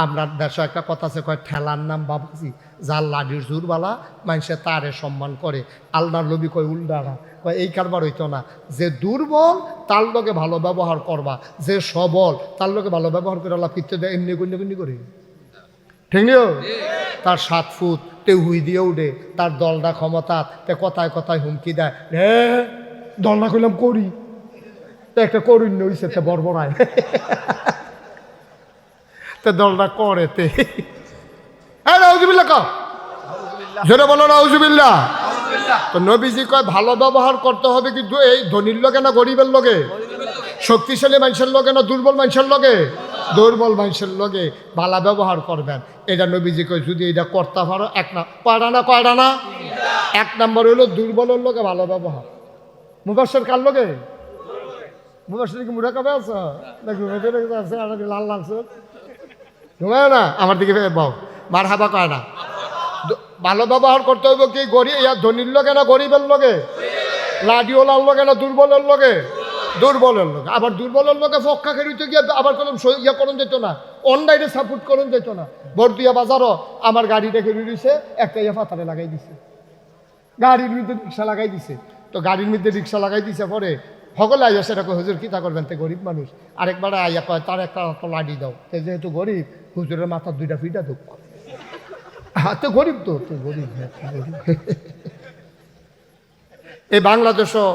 আপনার দেশে একটা কথা আছে, কয় ঠেলার নাম বাবাজি, যার লাডির জোরবালা মানুষে তারে সম্মান করে। আল্লাহর নবী কয় উল্টারা, কয় এই কারবার হইতো না, যে দুর্বল তার লগে ভালো ব্যবহার করবা, যে সবল তার লগে ভালো ব্যবহার করে আল্লাহ পিত্তে দেয় এমনি গুন্ডি করি, ঠিক নিও। তার 7 ফুট তে হুই দিয়ে উঠে, তার দলটা ক্ষমতা, তে কথায় কথায় হুমকি দেয়, দলটা কইলাম করি, তো একটা করুন হইছে তে বর্বরায় তে দলটা করে তে নাউজুবিল্লাহ ক জোরে বলো নাউজুবিল্লাহ। তো নবীজি কয় ভালো ব্যবহার করতে হবে, কিন্তু এই ধনীর লগে না গরিবের লগে, শক্তিশালী মানুষের লগে না দুর্বল মানুষের লগে, দুর্বল মানুষের লগে ভালো ব্যবহার করবেন। এটা নবীজি কয় যদি এটা করতে পারো কয়টা না 1 নম্বর হলো দুর্বলের লগে ভালো ব্যবহার। মুবাশশির কার লগে? মুবাশশির কি মুড়া কবে আছে নাকি আছে আর লাল লাল চোখ ঘুমায় না, আমার দিকে বাও মার হাবা কয় না। ভালো ব্যবহার করতে হবে কি গরিব ধনীর লগে না গরিবের লগে, লাডিওলার লগে না দুর্বলের লগে, দুর্বলের লোক। আবার দুর্বলের লোকে ফক্কা খেলিতে গিয়ে আবার কোনো ইয়া করণ যেত না, অনলাইনে সাপোর্ট করণ যেত না। বর্দিয়া বাজারও আমার গাড়িটা খেলে দিছে, একটা ইয়া ফাতারে লাগাই দিছে, গাড়ির মধ্যে রিক্সা লাগাই দিছে। তো গাড়ির মধ্যে রিক্সা লাগাই দিছে পরে সকলে আইয়া সেটা হুজুর কিতা করবেন, তে গরিব মানুষ। আরেকবার আইয়া কয় তার একটা লাডি দাও, তে যেহেতু গরিব হুজুরের মাথার 2টা ফিটা দুঃখ, তো গরিব তো গরিব। এই বাংলাদেশও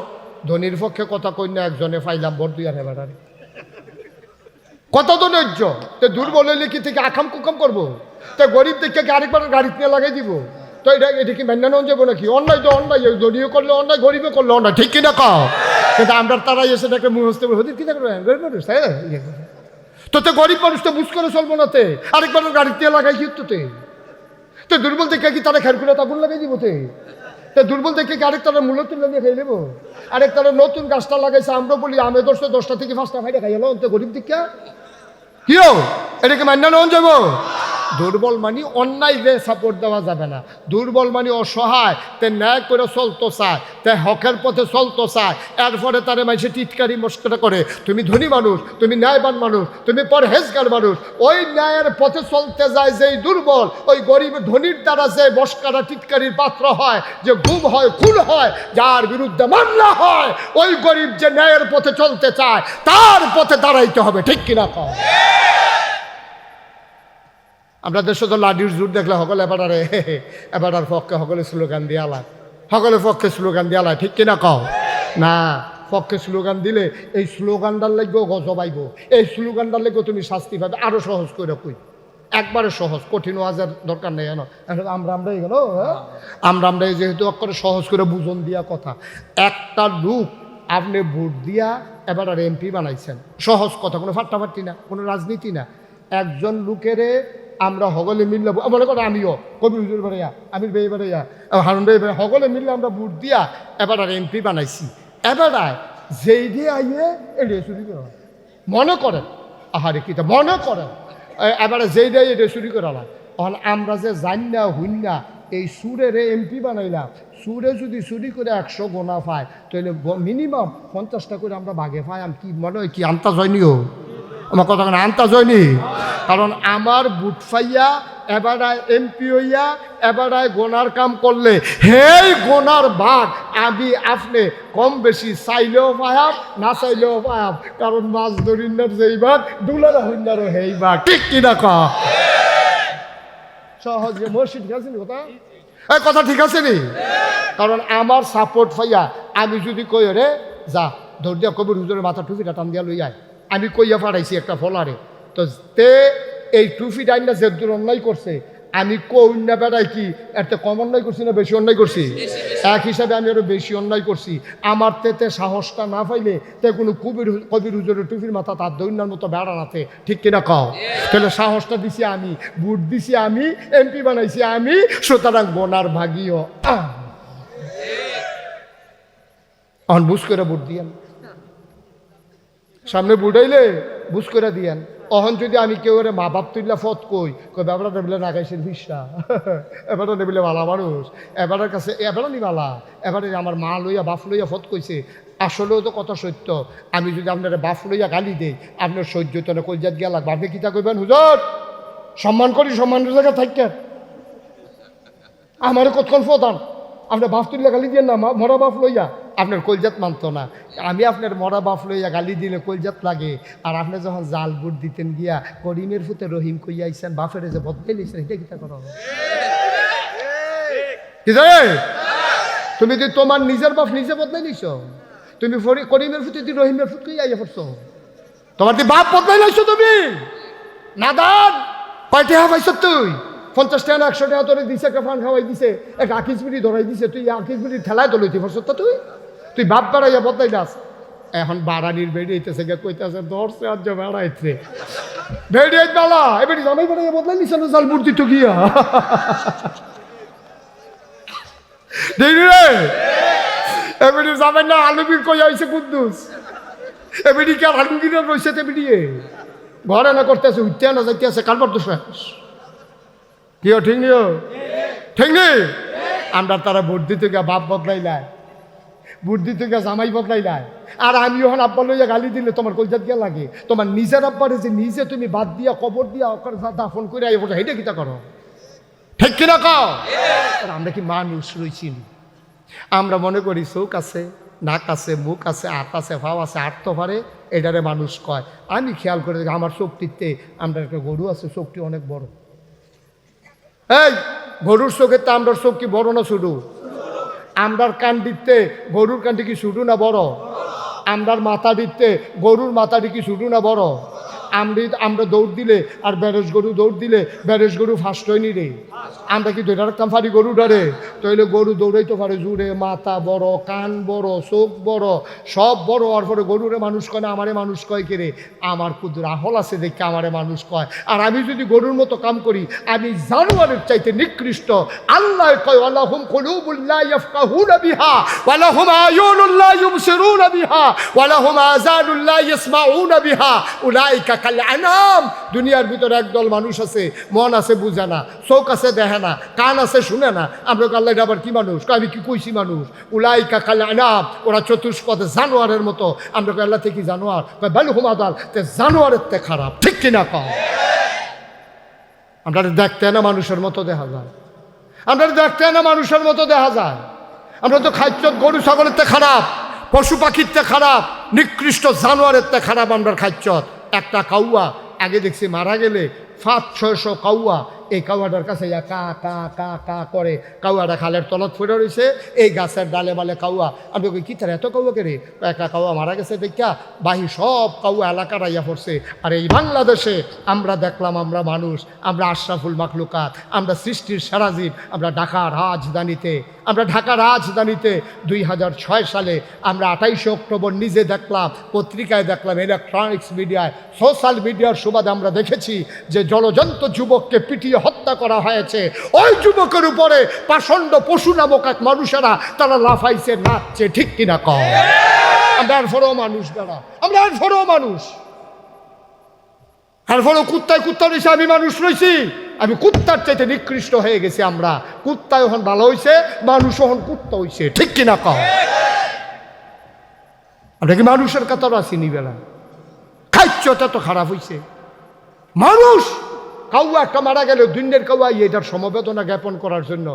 ধনীর পক্ষে কথা কই না, একজনে পাইলাম বর্দিয়ার হেবারে কত তো নৈর্য, তো দুর্বল হইলে কি থেকে আখাম কুখাম করবো, তো গরিব থেকে আরেকবার গাড়ি নিয়ে লাগাই দিব। তো এটা কি মেনে নেওয়া যাবো নাকি? অন্যায় তো অন্যায়, ধনীও করলে অন্যায়, গরিবে করলে অন্যায়, ঠিক কিনা কাও। কিন্তু আমরা তারাই এসে একটা মুহস্তে হতে কিনা করবেন গরিব মানুষ, তো গরিব মানুষ তো বুঝ করে চলবো না, তে আরেকবার গাড়ি দিয়ে লাগাই কি তো দুর্বল দেখে কি তারা খেয়াল করে আগুন লাগাই দিব, তে দুর্বল দেখে কি আরেক তারা মূল্য তুলে নিয়ে খাই নেবো, আরেক তারা নতুন গাছটা লাগাইছে, আমরা বলি আমি 10টা থেকে 5টা ফাইটা খাই এলো, গরিব দীক্ষা কিও এটাকে মান্য নেওয়া যাবো। দুর্বল মানি অন্যায় সাপোর্ট দেওয়া যাবে না, দুর্বল মানি অসহায়, তে ন্যায় করে চলতো চায়, তে হকের পথে চলতো চায়, এরপরে তারে মানুষে টিটকারি মস্করা করে, তুমি ধনী মানুষ, তুমি ন্যায়বান মানুষ, তুমি পরহেজগার মানুষ। ওই ন্যায়ের পথে চলতে যায় যেই দুর্বল, ওই গরিব ধনীর দ্বারা যে মস্করা টিটকারির পাত্র হয়, যে গুম হয় খুন হয়, যার বিরুদ্ধে মামলা হয়, ওই গরিব যে ন্যায়ের পথে চলতে চায় তার পথে দাঁড়াইতে হবে, ঠিক কিনা কও। আমরা দেশে তো লাডির জোর দেখলে সকলে এবার পক্ষে সকলে স্লোগান দিয়ে আলায়, সকলের পক্ষে স্লোগান দিয়ে আলায়, ঠিক কিনা কও না। পক্ষে স্লোগান দিলে এই স্লোগানটার লাগবেও গজব আইব, এই স্লোগানটার লাগবেও তুমি শাস্তি পাবে। আরো সহজ করে কই, একবারে সহজ, কঠিন আজার দরকার নেই। আমরাই গেল আমরাই যেহেতু করে সহজ করে বুঝন দিয়া কথা। একটা লোক আপনি ভোট দিয়া এবার আর এমপি বানাইছেন, সহজ কথা, কোনো ফাট্টাফাট্টি না, কোনো রাজনীতি না। একজন লোকেরে আমরা সকলে মিললে, মনে করো আমিও কবির হুজুর বাড়াইয়া, আমির ভাই বাড়াইয়া, হারুন ভাই বাড়াইয়া, সকলে মিললে আমরা ভোট দিয়া এবার আর এমপি বানাইছি। এবার যেই দিয়ে আইয়ে এড়িয়ে চুরি করা মনে করেন, আহারে কিতা মনে করেন, এবারে যেই দিয়ে এটা চুরি করালাম। তখন আমরা যে জান না হইন না এই সুরের এমপি বানাইলাম, সুরে যদি চুরি করে 100 গোনা পায়, তাহলে মিনিমাম 50টা করে আমরা ভাগে পাই। আমি কি মনে হয় কি আন্তা জয়নিও আমার কথা আনতা যায়নি, কারণ আমার বুট ফাইয়া এবার এমপি হইয়া এবার গোনার কাম করলে হেই গোনার ভাগ আমি আপনি কম বেশি চাইলেও পায়াম না চাইলেও পায়াম, কারণ মাছ ধরিনার যেই ভাগ দুলারা হইনারও হেই ভাগ, ঠিক কিনা কা সহজে মসজিদ ঠিক আছে নি কথা, এই কথা ঠিক আছে নি। কারণ আমার সাপোর্ট পাইয়া আমি যদি কই রে যা ধর দিয়া কবির হুজুরের মাথা টুপিটা টান দিয়া লই আয়, আমি কইয়া ফাড়াইছি একটা ফলারে, তো তে এই টুফি ডাইনটা যে দূর অন্যায় করছে, আমি কন্যা বেড়াই কি এত কম অন্যায় করছি না বেশি অন্যায় করছি? এক হিসাবে আমি আরো বেশি অন্যায় করছি। আমার তেতে সাহসটা না পাইলে তে কোনো কবির হুজুরের টুপির মাথা তার দৈন্যার মতো বেড়া নাতে, ঠিক কিনা কও। তাহলে সাহসটা দিছি আমি, বুট দিছি আমি, এমপি বানাইছি আমি, সুতরাং গোনার ভাগিও এখন বুঝ করে বুট দিয়েন, সামনে বুড়াইলে বুঝ করে দিয়েন। অহন যদি আমি কেউ মা বাপ তুললা ফত কই ব্যাপারটা নেবিলে নাগাইছেন ভিসা এবারটা নেবিলে বালা মানুষ, এবারের কাছে এবারও নি বালা, এবারে আমার মা লইয়া বাপ লইয়া ফত কইছে। আসলেও তো কথা সত্য, আমি যদি আপনার বাপ লইয়া গালি দেই আপনার সহ্য তো না কলজাত গিয়া লাগবে, আপনি কিতা কইবেন হুজুর সম্মান করি, সম্মানের জায়গা থাকতে আমারে কতক্ষণ প্রধান আপনার বাপ তুললে গালি দিয়ে না, মরা বাপ লইয়া আপনার কলজাত মানত না। আমি আপনার মরা বাপ লইয়া গালি দিলে কলজাত লাগে, আর আপনি যখন জাল বুট দিতেন গিয়া করিমের ফুতে রহিম কইয়া আইসেন, বাপের যে বদলাই লিখছেন, এটা কিতা করো কি জানে? তুমি যদি তোমার নিজের বাপ নিজে বদলাই নিছ, তুমি করিমের ফুতে তুই রহিমের ফুট কইয়া আইয়া পড়ছো, তোমার তুই বাপ বদলাই লাইছো তুমি নাদান। কয়টা পাইছ তুই? 50 টাকা 100 টাকা তোরে দিছে, একটা ফান খাওয়াই দিছে, এক আকিস বিড়ি ধরাই দিছে, তুই আকিস বিড়ি ঠেলায় তো লইতে পারছ তো তুই বাপ বাড়াইয়া বদলাই দাস। এখন বাড়ানির বেড়িয়েছে গে কইতেছে ধরছে আর যে বেড়াইছে বেড়িয়ে বালা এবারে জামাই বাড়াইয়া বদলাই নিছে না জাল মূর্তি তো গিয়া দেখি রে এবারে যাবেন না আলুবির কই আইছে কুদ্দুস এবারে কি আর আলুগিরা রইছে তে বেড়িয়ে ঘরে না করতেছে, উঠতে না যাইতেছে, কারবার দোষ কি ঠিক নিও ঠিক নেই। আমরা তারা ভোট দিতে গিয়ে বাপ বদলাইলাই, ভোট দিতে গিয়ে জামাই বদলাইলাই, আর আমি যখন আব্বা লইয়া গালি দিলে তোমার কলজাত গিয়া লাগে। তোমার নিজের আব্বারে যে নিজে তুমি বাদ দিয়া কবর দিয়া দাফন করে আই বলো, হেঁটে কিতা করো, ঠিক কিনা কও? আমরা কি মানুষ রইছি? আমরা মনে করি চোখ আছে, নাক আছে, মুখ আছে, হাত আছে, ভাও আছে, হাঁট তো পারে, এটারে মানুষ কয়। আমি খেয়াল করে দেখি আমার চোখটিতে আমরা একটা গরু আছে, চোখটি অনেক বড়। এই গরুর চোখের তো আমরার চোখ কি বড় না ছোট? আমরার কান দিতে গরুর কানটি কি ছোট না বড়? আমরার মাথা দিতে গরুর মাথাটি কি ছোট না বড়? আমরা দৌড় দিলে আর ব্যারেজ গরু দৌড় দিলে ব্যারেজ গরু ফার্স্ট হয়নি রে। আমরা কি ধরে রাখতাম পারি গরু ডরে? তাইলে গরু দৌড়াইতে পারে জুড়ে, মাথা বড়, কান বড়, চোখ বড়, সব বড় হওয়ার পরে গরুরে মানুষ কয় না, আমারে মানুষ কয় কে রে? আমার কুদুর আহল আছে দেখে আমারে মানুষ কয়। আর আমি যদি গরুর মতো কাম করি, আমি জানোয়ারের চাইতে নিকৃষ্ট। আল্লাহ কয় ওয়ালাহুম কুলুবুল লা ইয়াফকাহুনা বিহা ওয়ালাহুম আয়ুনুল লা ইউবসিরুনা বিহা ওয়ালাহুম আযানুল লা ইয়াসমাউনা বিহা উলাইকা কাল আনাম। দুনিয়ার ভিতরে একদল মানুষ আছে, মন আছে বুঝে না, চোখ আছে দেখে না, কান আছে শুনে না। আমরা আল্লাহ আবার কি মানুষ? আমি কি কইছি মানুষ? উলাইকা কাল আনাম, ওরা চতুষ্পদে জানোয়ারের মতো। আমরা আল্লাহ থেকে জানোয়ার বাল হুমাদাল, তে জানোয়ারের তে খারাপ, ঠিক কিনা কও? আমরা দেখতে না মানুষের মতো দেখা যায়, আমরা দেখতে না মানুষের মতো দেখা যায়। আমরা তো খাদ্য গরু ছাগলের তে খারাপ, পশু পাখির তে খারাপ, নিকৃষ্ট জানোয়ারের তে খারাপ আমরা খাদ্য। একটা কাউয়া আগে দেখছি মারা গেলে 500-600 কাউয়া এই কাউয়াটার কাছে কা কা কা কা করে। কাউয়াটা খালের তলত ফেরে রয়েছে, এই গাছের ডালে বালে কাউয়া। আমি কই কি তার এত কাউয়া কে রে? একটা কাউয়া মারা গেছে দেখা বাহি সব কাউয়া এলাকার আইয়া পড়ছে। আর এই বাংলাদেশে আমরা দেখলাম আমরা মানুষ, আমরা আশরাফুল মাখলুকাত, আমরা সৃষ্টির সেরা জীব। আমরা ঢাকা রাজধানীতে 2006 সালে আমরা 28 অক্টোবর নিজে দেখলাম, পত্রিকায় দেখলাম, ইলেকট্রনিক্স মিডিয়ায়, সোশ্যাল মিডিয়ার সুবাদে আমরা দেখেছি যে জলজন্ত যুবককে পিটিয়ে হত্যা করা হয়েছে। ওই যুবকের উপরে পাষণ্ড পশু নামক এক মানুষেরা তারা লাফাইছে, নাচছে, ঠিক কিনা কও? আমরা এরপরেও মানুষ বেড়া, আমরা এরপরেও মানুষ, এরপরেও কুত্তায় কুত্তা রয়েছে, আমি মানুষ রয়েছি। আমি কুত্তার চাইতে নিকৃষ্ট হয়ে গেছি। আমরা কুত্তায় এখন ভালো হয়েছে, মানুষ এখন কুত্তা হয়েছে, ঠিক কিনা কও? আমরা কি মানুষের কাতার আসিনি বেলা? খাইচ্ছটা তো খারাপ হয়েছে। মানুষ কাউয়া একটা মারা গেল, দুনিয়ার কাউয়া এটার সমবেদনা জ্ঞাপন করার জন্য,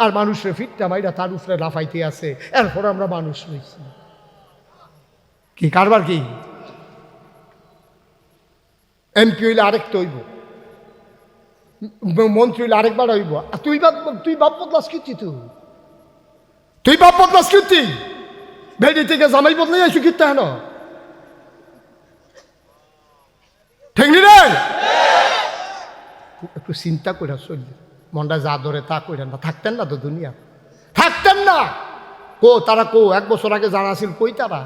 আর মানুষের ফিটটা মাইরা তার উপরে লাফাইতে আছে। এরপর আমরা মানুষ রয়েছি। কি কারবার কি? এমপি হইলে আরেকটা হইব, মন্ত্রী হইলে আরেকবার হইব। তুই বাপ বদলাস কীর্তি, তুই বাপ বদলাস কীর্তি, ভেড়ি থেকে জামাই বদলাই আইসু কীর্তি হেন, ঠিক নি রে? একটু চিন্তা করে চললে মনটা যা ধরে তা করে না, থাকতেন না তো দুনিয়া, থাকতেন না। তারা 1 বছর আগে যারা আসিল কই তারা?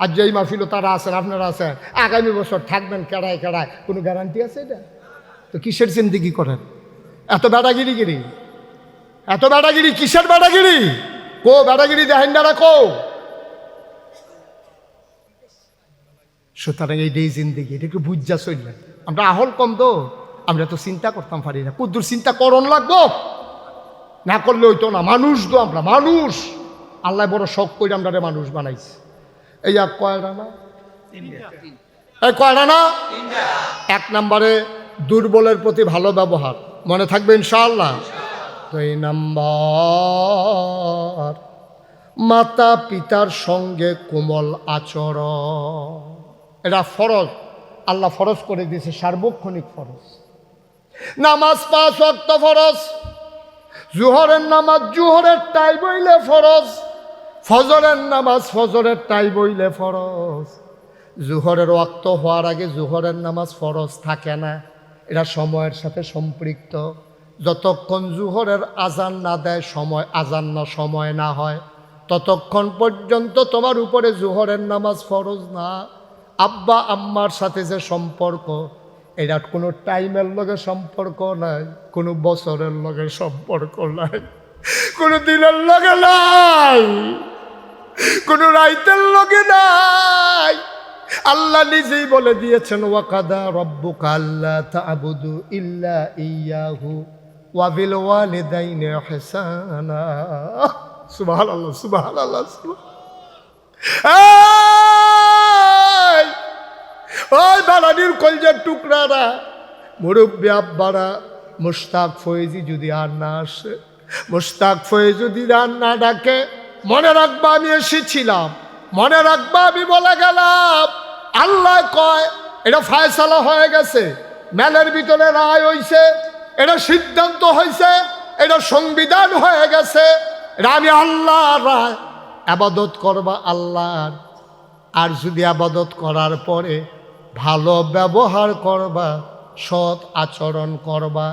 আর যেই মাহফিল তারা আছেন, আপনারা আছেন, আগামী বছর থাকবেন কেড়ায় কেড়ায়, কোনো গ্যারান্টি আছে এটা? তো কিসের জিন্দিগি করেন? এত বেড়াগিরি কিসের বেড়াগিরি? বেড়াগিরি দেখেন না রাখো। সুতরাং এইটাই জিন্দিগি, এটা একটু বুঝা চললেন। আমরা আহল কম তো, আমরা তো চিন্তা করতাম পারি না। কুদ্দুর চিন্তা করণ লাগবো, না করলে হইতো না। মানুষ তো আমরা মানুষ, আল্লাহ বড় শখ করে আমরা মানুষ বানাইছি। এই আর কয়টা না, এই কয়টা না? 1 নম্বরে দুর্বলের প্রতি ভালো ব্যবহার, মনে থাকবে ইনশাআল্লাহ। 2 নম্বর, মাতা পিতার সঙ্গে কোমল আচরণ। এটা ফরজ, আল্লাহ ফরজ করে দিয়েছে, সার্বক্ষণিক ফরজ। নামাজ 5 ওয়াক্ত ফরজ। জোহরের নামাজ জোহরের টাই বইলে ফরজ, ফজরের নামাজ ফজরের টাই বইলে ফরজ। জোহরের ওয়াক্ত হওয়ার আগে জোহরের নামাজ ফরজ থাকে না, এটা সময়ের সাথে সম্পৃক্ত। যতক্ষণ জোহরের আজান না দেয়, সময় না হয়, ততক্ষণ পর্যন্ত তোমার উপরে জোহরের নামাজ ফরজ না। আব্বা আম্মার সাথে যে সম্পর্ক, এটা কোনো টাইমের লগে সম্পর্ক নাই, কোনো বছরের লগে সম্পর্ক নাই, কোনো দিনের লগে নাই, কোনো রাইতের লগে নাই। আল্লাহ নিজেই বলে দিয়েছেন, ওয়াকাদা রব্বুকা আল্লা তা'বুদু ইল্লা ইয়াহু ওয়া বিল ওয়ালিদাইনি ইহসানা। সুবহানাল্লাহ, সুবহানাল্লাহ। ওই বাড়ানির কলজার টুকরারা, মুরব্বী আব্বারা, মুশতাক ফয়েজি যদি আর না আসে, মুশতাক ফয়েজ যদি আর না ডাকে, মনে রাখবা আমি এসেছিলাম, মনে রাখবা আমি বলে গেলাম। আল্লাহ কয় এটা ফায়সালা হয়ে গেছে, মেলের ভিতরে রায় হইছে, এটা সিদ্ধান্ত হয়েছে, এটা সংবিধান হয়ে গেছে, এটা আমি আল্লাহর রায়। আবাদত করবা আল্লাহর, আর যদি আবাদত করার পরে ভালো ব্যবহার করবা, সৎ আচরণ করবা,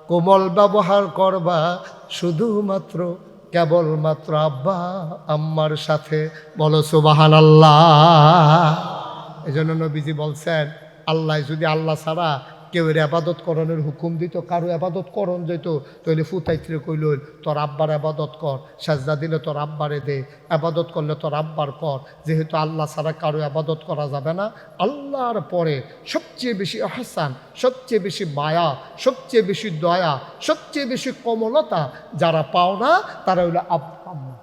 কোমল ব্যবহার করবা, শুধুমাত্র কেবলমাত্র আব্বা আম্মার সাথে। বলো সুবহানাল্লাহ। এই জন্য নবীজি বলছেন, আল্লাহ যদি আল্লাহ ছাড়া কেউ এর আবাদত করণের হুকুম দিত, কারো আবাদত করণ যেত, তাহলে ফুতাইত্রে কইল তোর আব্বার আবাদত কর, সাজদা দিলে তোর আব্বারে দে, আবাদত করলে তোর আব্বার কর। যেহেতু আল্লাহ ছাড়া কারো আবাদত করা যাবে না, আল্লাহর পরে সবচেয়ে বেশি আহসান, সবচেয়ে বেশি মায়া, সবচেয়ে বেশি দয়া, সবচেয়ে বেশি কমলতা যারা পাও না, তারা হইল আব্বা আম্মা।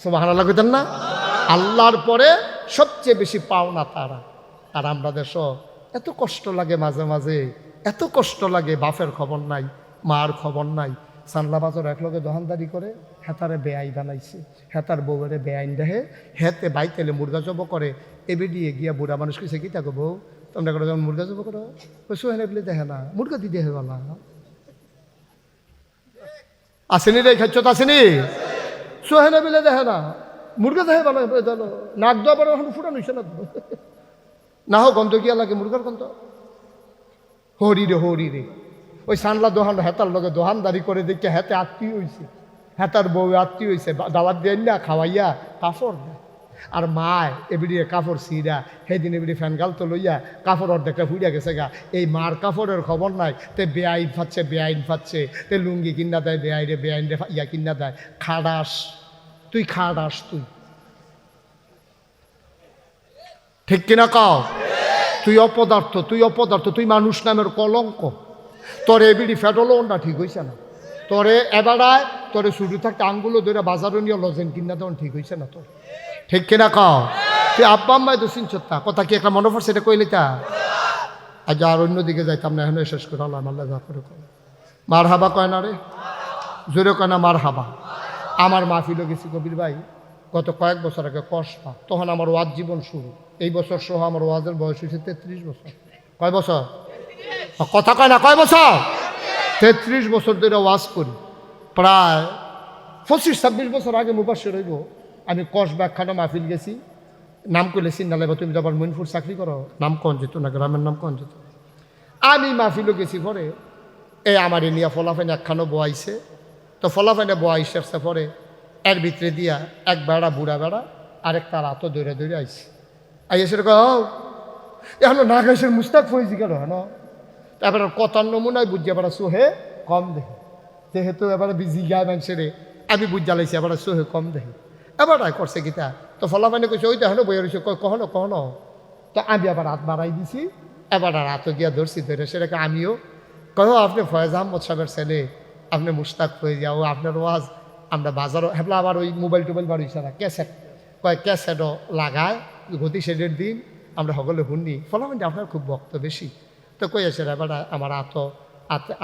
সুবহানাল্লাহ কইতেন না? আল্লাহর পরে সবচেয়ে বেশি পাওনা তারা। আর আমরা দেশ এত কষ্ট লাগে, মাঝে মাঝে এত কষ্ট লাগে, বাপের খবর নাই, মার খবর নাই। সানলা বাজার একলগে দোকানদারি করে, হেতারে বেআই বানাইছে, হেতার বউরে বেআইন দেহে, হেতে বাইতেলে মুরগা জব করে। এবে দিয়ে গিয়া বুড়া মানুষ কইছে, কি থাকো বউ তোমরা করে যখন মুরগা জব করো, সোহেনে বলে দেখে না, মুরগা দিতে হে বলা আসেনি রে, খাচ্ছত আসেনি, সোহেনে বলে দেখে না, মুরগা দেহে বলা নাক দেওয়া পরে এখন ফুটানো হইছে না, না হোক গন্ধ গিয়া লাগে মুরগার গন্ধ। হরি রে, হরি রে। ওই সানলা দোহান হেতার লগে দোহানদারি করে দেখে হেতে আত্মীয় হয়েছে, হেতার বউ আত্মীয় হয়েছে, দাওয়াত দিয়ে না খাওয়াইয়া কাপড় দেয়। আর মায় এবিডি কাপড় সিরা, সেদিন এবিডি ফ্যান গাল তো লইয়া কাপড় অর্ধেকটা ফুড়িয়া গেছে গা। এই মার কাপড়ের খবর নাই, তে বেআইন ফাচ্ছে, বেআইন ফাচ্ছে, তে লুঙ্গি কিনা দেয় বেআইরে, বেআইনরে ইয়া কিনা দেয়। খাডাস তুই, খাডাস তুই, ঠিক কিনা কও? তুই অপদার্থ, তুই অপদার্থ, তুই মানুষ নামের কলঙ্ক। তোর এবিডি ফেটলো না, ঠিক হয়েছে না। তোরে এবারায় তোরে শুরু থাকতে আঙ্গুলো ধরে বাজারও নিয়ে লজেন কিনা দেওয়ান, ঠিক হয়েছে না তোর, ঠিক কিনা কও? তুই আব্বা আম্মায় তো চিনছতা, কথা কি একটা মনে পড়ছে, এটা কইলি তা আজ আর অন্যদিকে যাইতাম না, এখন শেষ করে আল্লাহ আল্লাহ যা করে কয় মার হাবা কয় না রে, জোরে কয় না মার হাবা। আমার মাহফিলও গেছি কবির ভাই গত কয়েক বছর আগে কসবা, তখন আমার ওয়াজ জীবন শুরু। এই বছর সহ আমার ওয়াজের বয়স হয়েছে 33 বছর। কয় বছর? কথা কয় না, কয় বছর? 33 বছর ধরে ওয়াজ করি। প্রায় 25-26 বছর আগে মুবাশশির হইব আমি কসবা একখানা মাহফিল গেছি। নাম করলে চিন্তা লাগবে, তুমি যাবার মইনপুর চাকরি করো, নাম কন যেত না, গ্রামের নাম কন যেত। আমি মাহফিলও গেছি পরে, এই আমার নিয়ে ফলাফাইনে একখানো বয়াইছে। তো ফলাফাইনে বয়াইছে পরে এর ভিতরে দিয়া এক বেড়া, বুড়া বেড়া, আরেক তার হাতও দৌড়ে দৌড়ে আইসি। আইয়া সেটা এখন না গাইছের মুস্তাক ফয়েজি কেন হেন, এবার কথার নমুনায় বুঝিয়া এবার সোহে কম দেখে, যেহেতু এবারে বিজি গায়ে মানুষের আমি বুঝ জ্বালাইছি, এবার সোহে কম দেখে। এবার করছে গীতা তো ফলাফাইনে কইছে, ওইটা হেন বইয়া রয়েছে, কখনো কখনো। তো আমি আবার হাত বাড়াই দিছি, এবার আর হাতও গিয়া ধরছি, ধরে সেটাকে আমিও কহ আপনি ফয়েজ আহমদ সাহেবের ছেলে, আপনি মুস্তাক ফয়েজি, ও আপনার ওয়াজ আমরা বাজারও হেবলা। আবার ওই মোবাইল টোবাইল বাড়িছে না, ক্যাসেট কয় ক্যাসেটও লাগায় গতি সেটের দিন আমরা সকলে শুনি। ফলাফল আপনার খুব ভক্ত বেশি, তো কই আছে রে বেটা আমার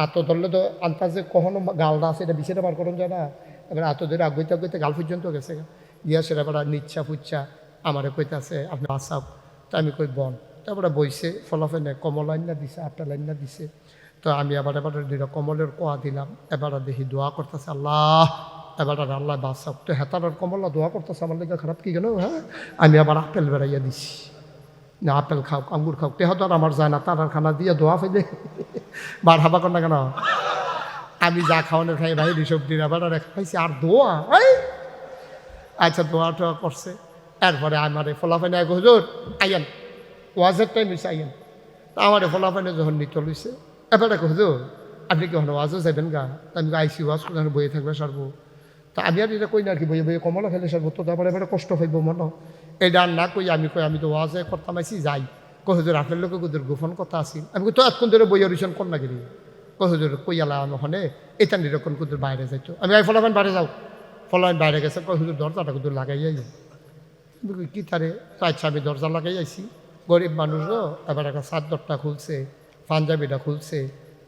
আত ধরলে তো আন্তাজে কখনো গালটা আছে এটা বিষয়টা বার করুন যায় না। এবার আত ধরে আগুইতে আগুইতে গাল পর্যন্ত গেছে গিয়া সেটা বেটা নিচ্ছা ফুচ্ছা আমারে কইতাছে আপনি আসাও। তা আমি কই বন, তারপরে বইছে ফলাফেনে কমল লাইন না দিছে আপেল লাইন না দিছে। তো আমি এবার দুইটা কমলের কোয়া দিলাম, এবার দেখি দোয়া করতেছে আল্লাহ, এবার আল্লাহ বাসাও। তো হেতার কমলা দোয়া করতেছে আমার লেগে খারাপ কি কেন, হ্যাঁ আমি আবার আপেল বেড়াইয়া দিছি না আপেল খাও আঙ্গুর খাও তেহ তো আর আমার যায় না, তার খানা দিয়ে দোয়া ফেলে বার হাবা কর না কেন। আমি যা খাওয়ানোর খাই ভাই ঋষভ দিন আবার খাইছি আর দোয়া আচ্ছা দোয়া টোয়া করছে। এরপরে আমার ফলাফাইনে এক হুজুর আইয়েন ওয়াজের টাইম হয়েছে আইয়েন। আমার ফলাফাইনে যখন নিত লইছে এবার এক হুজুর আপনি কি হন ওয়াজও যাবেন গা, আমি আইসি ওয়াজ কোথাও বইয়ে থাকবে সারবো। তা আমি আর এটা কই না আর কি বইয়ে বইয়ে কমলা খেলে সারবো, তো তারপরে এবারে কষ্ট হইব মনে এই ডান না কই আমি তো ওয়াজে করতাম আইসি যাই। কই হুজুর আপনার লোকে হুজুর গোপন কথা আসি। আমি তো এতক্ষণ ধরে বইয়া রিশন কর না গেলি কই হুজুর কই আলা ওখানে এটা নিরক্ষণ কুদুর বাইরে যাইতো। আমি আই ফলাফাইন বাইরে যাও, ফলাফাইন বাইরে গেছে কই হুজুর দরজাটা কুদুর লাগাইয়াই কি তারে। তো আচ্ছা আমি দরজা লাগাই আইসি, গরিব মানুষও এবার একটা চাদরটা খুলছে, পাঞ্জাবিটা খুলছে,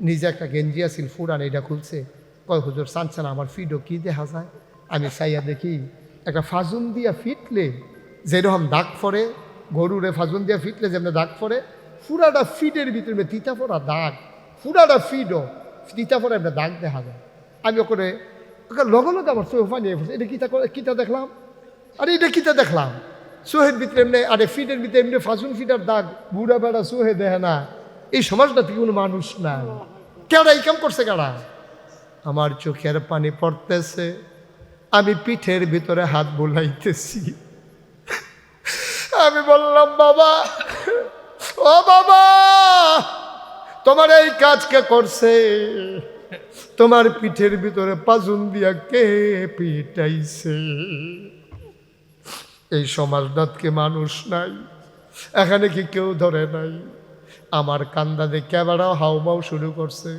নিজে একটা গেঞ্জি আছিল ফুরান এইটা খুলছে। কয় হুজুর চানছেন আমার ফিডও কি দেখা যায়। আমি চাইয়া দেখি একটা ফাজুন দিয়া ফিটলে যেরকম দাগ পড়ে, গরুরে ফাজুন দিয়া ফিটলে যেমন দাগ পড়ে, ফুরাটা ফিটের ভিতরে তিতা পড়া দাগ, ফুরাটা ফিডও তিতা পড়া একটা দাগ দেখা যায়। আমি ওখানে লগে লগে আমার চোখ পানি এটা কিতা দেখলাম, আরে এটা কিতা দেখলাম সোহের ভিতরে এমনি, আরে ফিটের ভিতরে এমনি ফাজুন ফিটার দাগ, বুড়া বেড়া সোহে দেখে না। এই সমাজটা থেকে কোনো মানুষ না, কেডা এই কাম করছে কেডা। আমার চোখের পানি পড়তেছে, আমি পিঠের ভিতরে হাত বুলাইতেছি। আমি বললাম বাবা, ও বাবা তোমার এই কাজ কে করছে, তোমার পিঠের ভিতরে পাজুন দিয়া কে পিটাইছে। এই সমাজটাতকে মানুষ নাই, এখানে কি কেউ ধরে নাই। আমার কান্দা দেখে এবারও হাউমাউ শুরু করছে।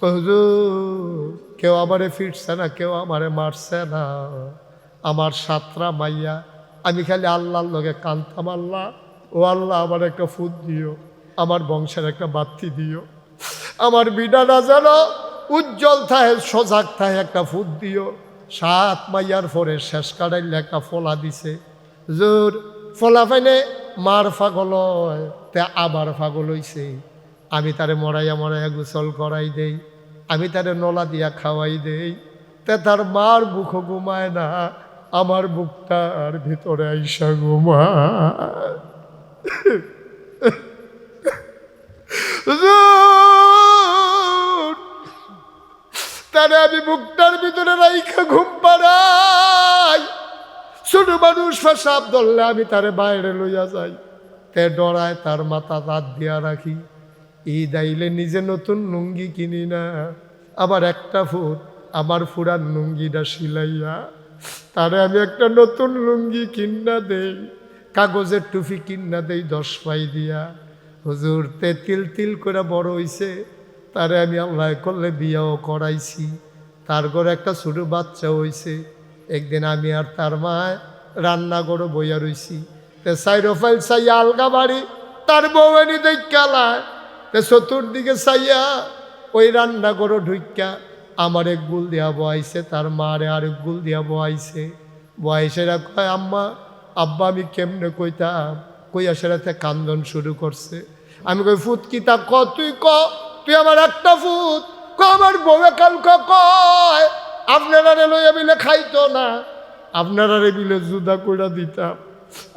হুজুর কেউ আমারে ফিরছে না, কেউ আমারে মারছে না, আমার সাতরা মাইয়া। আমি খালি আল্লাহর লগে কান্দতাম, আল্লাহ ও আল্লাহ আমার একটা ফুট দিও, আমার বংশের একটা বাতি দিও, আমার বিডাটা যেন উজ্জ্বল থাকে সজাগ থাকে একটা ফুট দিও। সাত মাইয়ার পরে শেষ কাটাইলে একটা ফলা দিছে। জোর ফলা পাইলে মার পাগল হয়, তে আবার পাগল হইছে। আমি তারে মরাইয়া মরাইয়া গোসল করাই দেই, আমি তারে নলা দিয়া খাওয়াই দেই, তে তার মার বুক ঘুমায় না, আমার বুকটার ভিতরে আইসা ঘুমায়। তারে আমি বুকটার ভিতরে রাইখা ঘুম পাড়াই। ছোট মানুষ পেশাব ধরলে আমি তারে বাইরে লইয়া যাই, তে ডরায় তার মাথা রাত দিয়া রাখি। ঈদ আইলে নিজে নতুন লুঙ্গি কিনি না, আবার একটা ফুট আমার ফুরান লুঙ্গিটা সিলাইয়া তারে আমি একটা নতুন লুঙ্গি কিন্না দেই, কাগজের টুপি কিন্না দেই 10 পাই দিয়া। হুজুর তে তিল তিল করে বড় হইছে, তারে আমি আল্লাহ করলে বিয়াও করাইছি, তার ঘরে একটা ছোট বাচ্চা হইছে। একদিন আমি আর তার মায় রান্নাঘরে বইয়া রইছি, তে সাইরোফাইল চাইয়া আলগা বাড়ি, তার বউনি দেখালায়, তে চতুর্দিকে চাইয়া ওই রান্নাঘরে ঢুইকা আমার এক গুল দিয়া বয়াইছে, তার মারে আরেক গুল দিয়া বয়াইছে। বয়সেরা কয় আম্মা আব্বা আমি কেমনে কইতাম, কইয়া সেরাতে কান্দন শুরু করছে। আমি কই ফুট কি তা ক, তুই ক, তুই আমার একটা ফুট ক। আমার বউয়ে কালকে কয় আপনারা লইয়া বিলে খাইতো না, আপনারা বিলে জুদা কইরা দিতাম।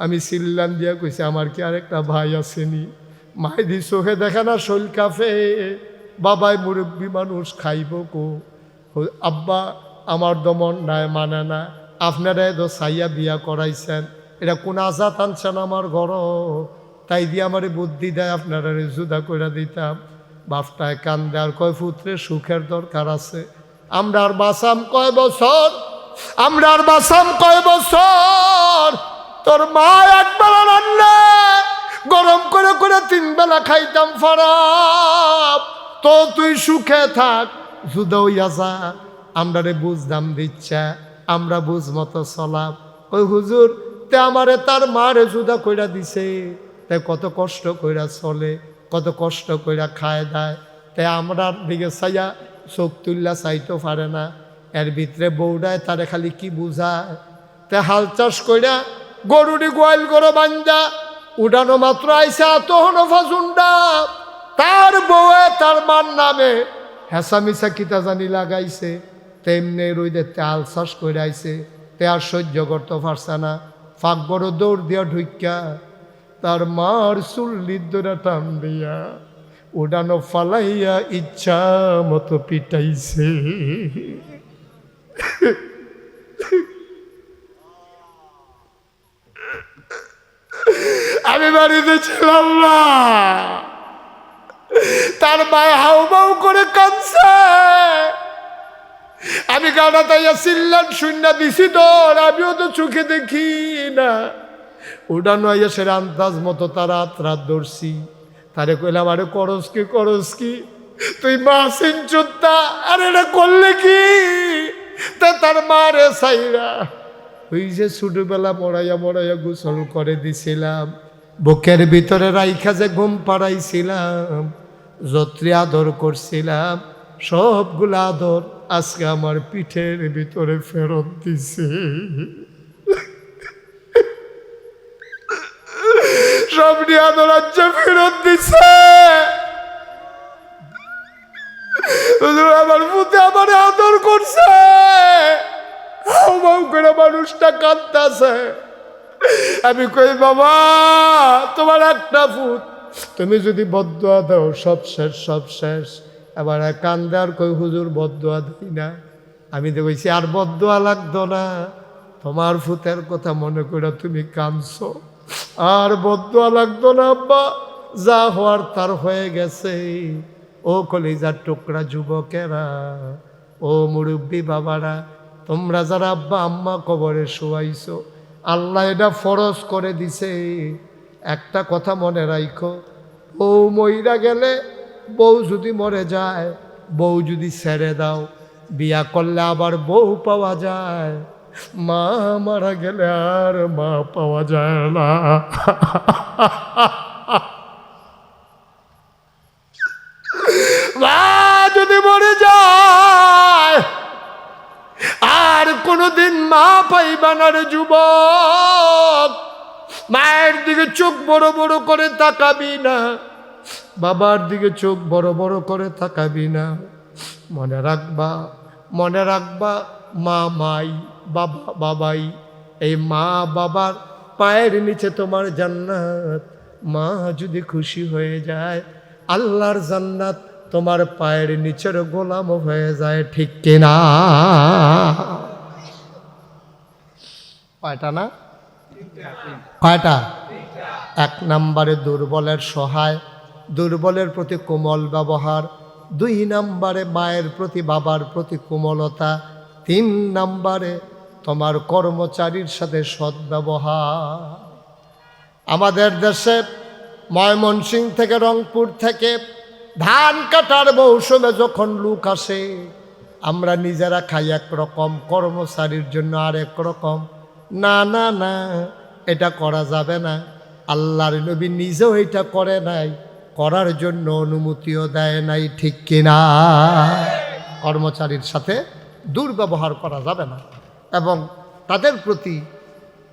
আমি সিল্লান দিয়া কইছি আমার কি আরেকটা ভাই আসেনি, মাইদি চোখে দেখে না শৈল কাফে, বাবাই মুরব্বী মানুষ খাইব কো। আব্বা আমার দমন নাই মানে না, আপনারা এত সাইয়া বিয়া করাইছেন, এটা কোন আজাত আনছেন আমার ঘর, তাই দিয়ে আমার বুদ্ধি দেয় আপনারা জুদা কইরা দিতাম। বাপটায় কান্দে আর কয় পুত্রের সুখের দরকার আছে, আমরা আর বাসাম কয় বছর, আমরা আর বাসাম কয় বছর। তোর মা একবেলা রান্না গরম করে করে 3 বেলা খাইতাম ফারাপ, তো তুই সুখে থাক জুদা হইয়া যা, আমরা রে বুঝদাম দিচ্ছা, আমরা বুঝ মতো চলাম। ওই হুজুর তে আমারে তার মারে জুদা কইরা দিছে, তাই কত কষ্ট কইরা চলে। কত কষ্ট কইরা খায় দেয়, তাই আমরার দিকে চাইয়া চোখ তুল্লা চাইতেও পারে না। এর ভিতরে বউডায় তারে খালি কি বুঝায়, তে হাল চাষ কইরা গরুটি গোয়াল করো বান্দা উঠানো মাত্র আইসা তখন ফাজুন্ডা তার বউয়ে তার মার নামে হেসামিসা কিতা জানি লাগাইছে, তেমনি রইদের তেল চাষ করে আইছে, তে আর সহ্য করতে পারছে না, ফাঁক বড় দৌড় দিয়া ঢুইকা তার মার চুল্লির দৌড়া টান দিয়া উড়ানো ফালাইয়া ইচ্ছা মতো পিটাইছে। আমি বাড়িতে ছিলাম না, তার মায়ে হাউ বাউ করে কাঁদছে, আমি গানা তাইয়া চিল্লান শূন্য দিছি তোর, আমিও তো চোখে দেখি না। উড়ানো আইয়া সে আন্দাজ মতো তার রাত ধরছি, তারে কইলাম আরে করস কি তুই মা সিনচুত্তা, আরে এটা করলে কি? তা তার মারে সাইরা ওই যে ছোটবেলা মরাইয়া গোসল করে দিছিলাম, বুকের ভিতরে রাইখা যে ঘুম পাড়াইছিলাম, যত্রি আদর করছিলাম, সবগুলা আদর আজকে আমার পিঠের ভিতরে ফেরত দিছে। সব নিয়ে আদর আজ্জা ফেরত দিছে। আমার পুতে আমার আদর করছে, করে মানুষটা কাঁদতেছে। আমি কই বাবা তোমার একটা ফুট, তুমি যদি বদদুয়া দাও সব শেষ। এবার কান্দে আর কই হুজুর বদদুয়া দিই না। আমি তো কইছি আর বদদুয়া লাগতো না, তোমার ফুতের কথা মনে করে তুমি কাঁদছো, আর বদদুয়া লাগতো না আব্বা, যা হওয়ার তার হয়ে গেছে। ও কলিজার টুকরা যুবকেরা, ও মুরব্বী বাবারা, তোমরা যারা আব্বা আম্মা কবরে শোয়াইছো, আল্লাহ এটা ফরজ করে দিছে। একটা কথা মনে রাখো, বউ মইরা গেলে, বউ যদি মরে যায়, বউ যদি ছেড়ে দাও, বিয়া করলে আবার বউ পাওয়া যায়, মা মারা গেলে আর মা পাওয়া যায় না। মা যদি মরে যায় আর কোনদিন মা পাইবা না রে যুবক। মায়ের দিকে চোখ বড় বড় করে তাকাবি না, বাবার দিকে চোখ বড় বড় করে তাকাবি না। মনে রাখবা মা মাই, বাবা বাবাই। এই মা বাবার পায়ের নিচে তোমার জান্নাত। মা যদি খুশি হয়ে যায়, আল্লাহর জান্নাত তোমার পায়ের নিচের গোলাম হয়ে যায়, ঠিক কিনা? কয়টা না? কয়টা? এক নম্বরে দুর্বলের সহায়, দুর্বলের প্রতি কোমল ব্যবহার। 2 নম্বরে মায়ের প্রতি বাবার প্রতি কোমলতা। 3 নম্বরে তোমার কর্মচারীর সাথে সদ্ব্যবহার। আমাদের দেশে ময়মনসিংহ থেকে রংপুর থেকে ধান কাটার মৌসুমে যখন লোক আসে, আমরা নিজেরা খাই একরকম, কর্মচারীর জন্য আর একরকম। না না না, এটা করা যাবে না। আল্লাহর নবী নিজেও এটা করে নাই, করার জন্য অনুমতিও দেয় নাই, ঠিক কিনা? কর্মচারীর সাথে দুর্ব্যবহার করা যাবে না, এবং তাদের প্রতি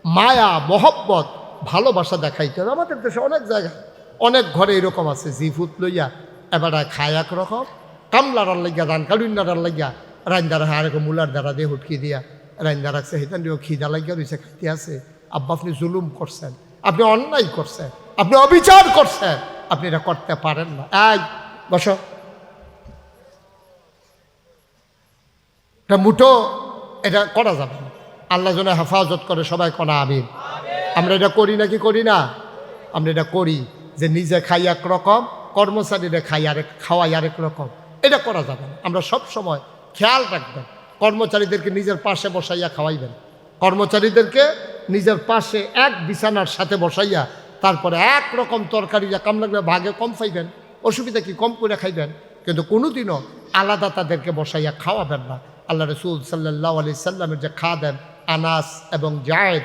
মায়া মহব্বত ভালোবাসা দেখাইতে হবে। আমাদের দেশে অনেক জায়গায় অনেক ঘরে এরকম আছে, জিফুত লইয়া এবার খায় একরকম, কামলার লাগিয়া ধান কালুন্নার লাগিয়া রান্দার আরেক মূলার দ্বারা দিয়ে হুটকি দিয়া রান্দা রাখছে, হেতান দিয়েও খিদা লাগিয়া রয়েছে, খাইতে আছে। আব্বা আপনি জুলুম করছেন, আপনি অন্যায় করছেন, আপনি অবিচার করছেন, আপনি এটা করতে পারেন না। এই বসো, এটা মুঠো, এটা করা যাবে না। আল্লাহ যেন হেফাজত করে, সবাই কনা আমিন। আমরা এটা করি নাকি করি না? আমরা এটা করি, যে নিজে খাই একরকম, কর্মচারীরা খাওয়াই আরেক রকম। এটা করা যাবে না। আমরা সব সময় খেয়াল রাখবেন, কর্মচারীদেরকে নিজের পাশে বসাইয়া খাওয়াইবেন, কর্মচারীদেরকে নিজের পাশে এক বিছানার সাথে বসাইয়া, তারপরে একরকম তরকারি কাম লাগলে ভাগে কম খাইবেন, অসুবিধা কি, কম করে খাইবেন, কিন্তু কোনোদিনও আলাদা তাদেরকে বসাইয়া খাওয়াবেন না। আল্লাহ রসুল সাল্লাল্লাহু আলাইহি সাল্লামের যে খাদেম আনাস এবং জায়েদ,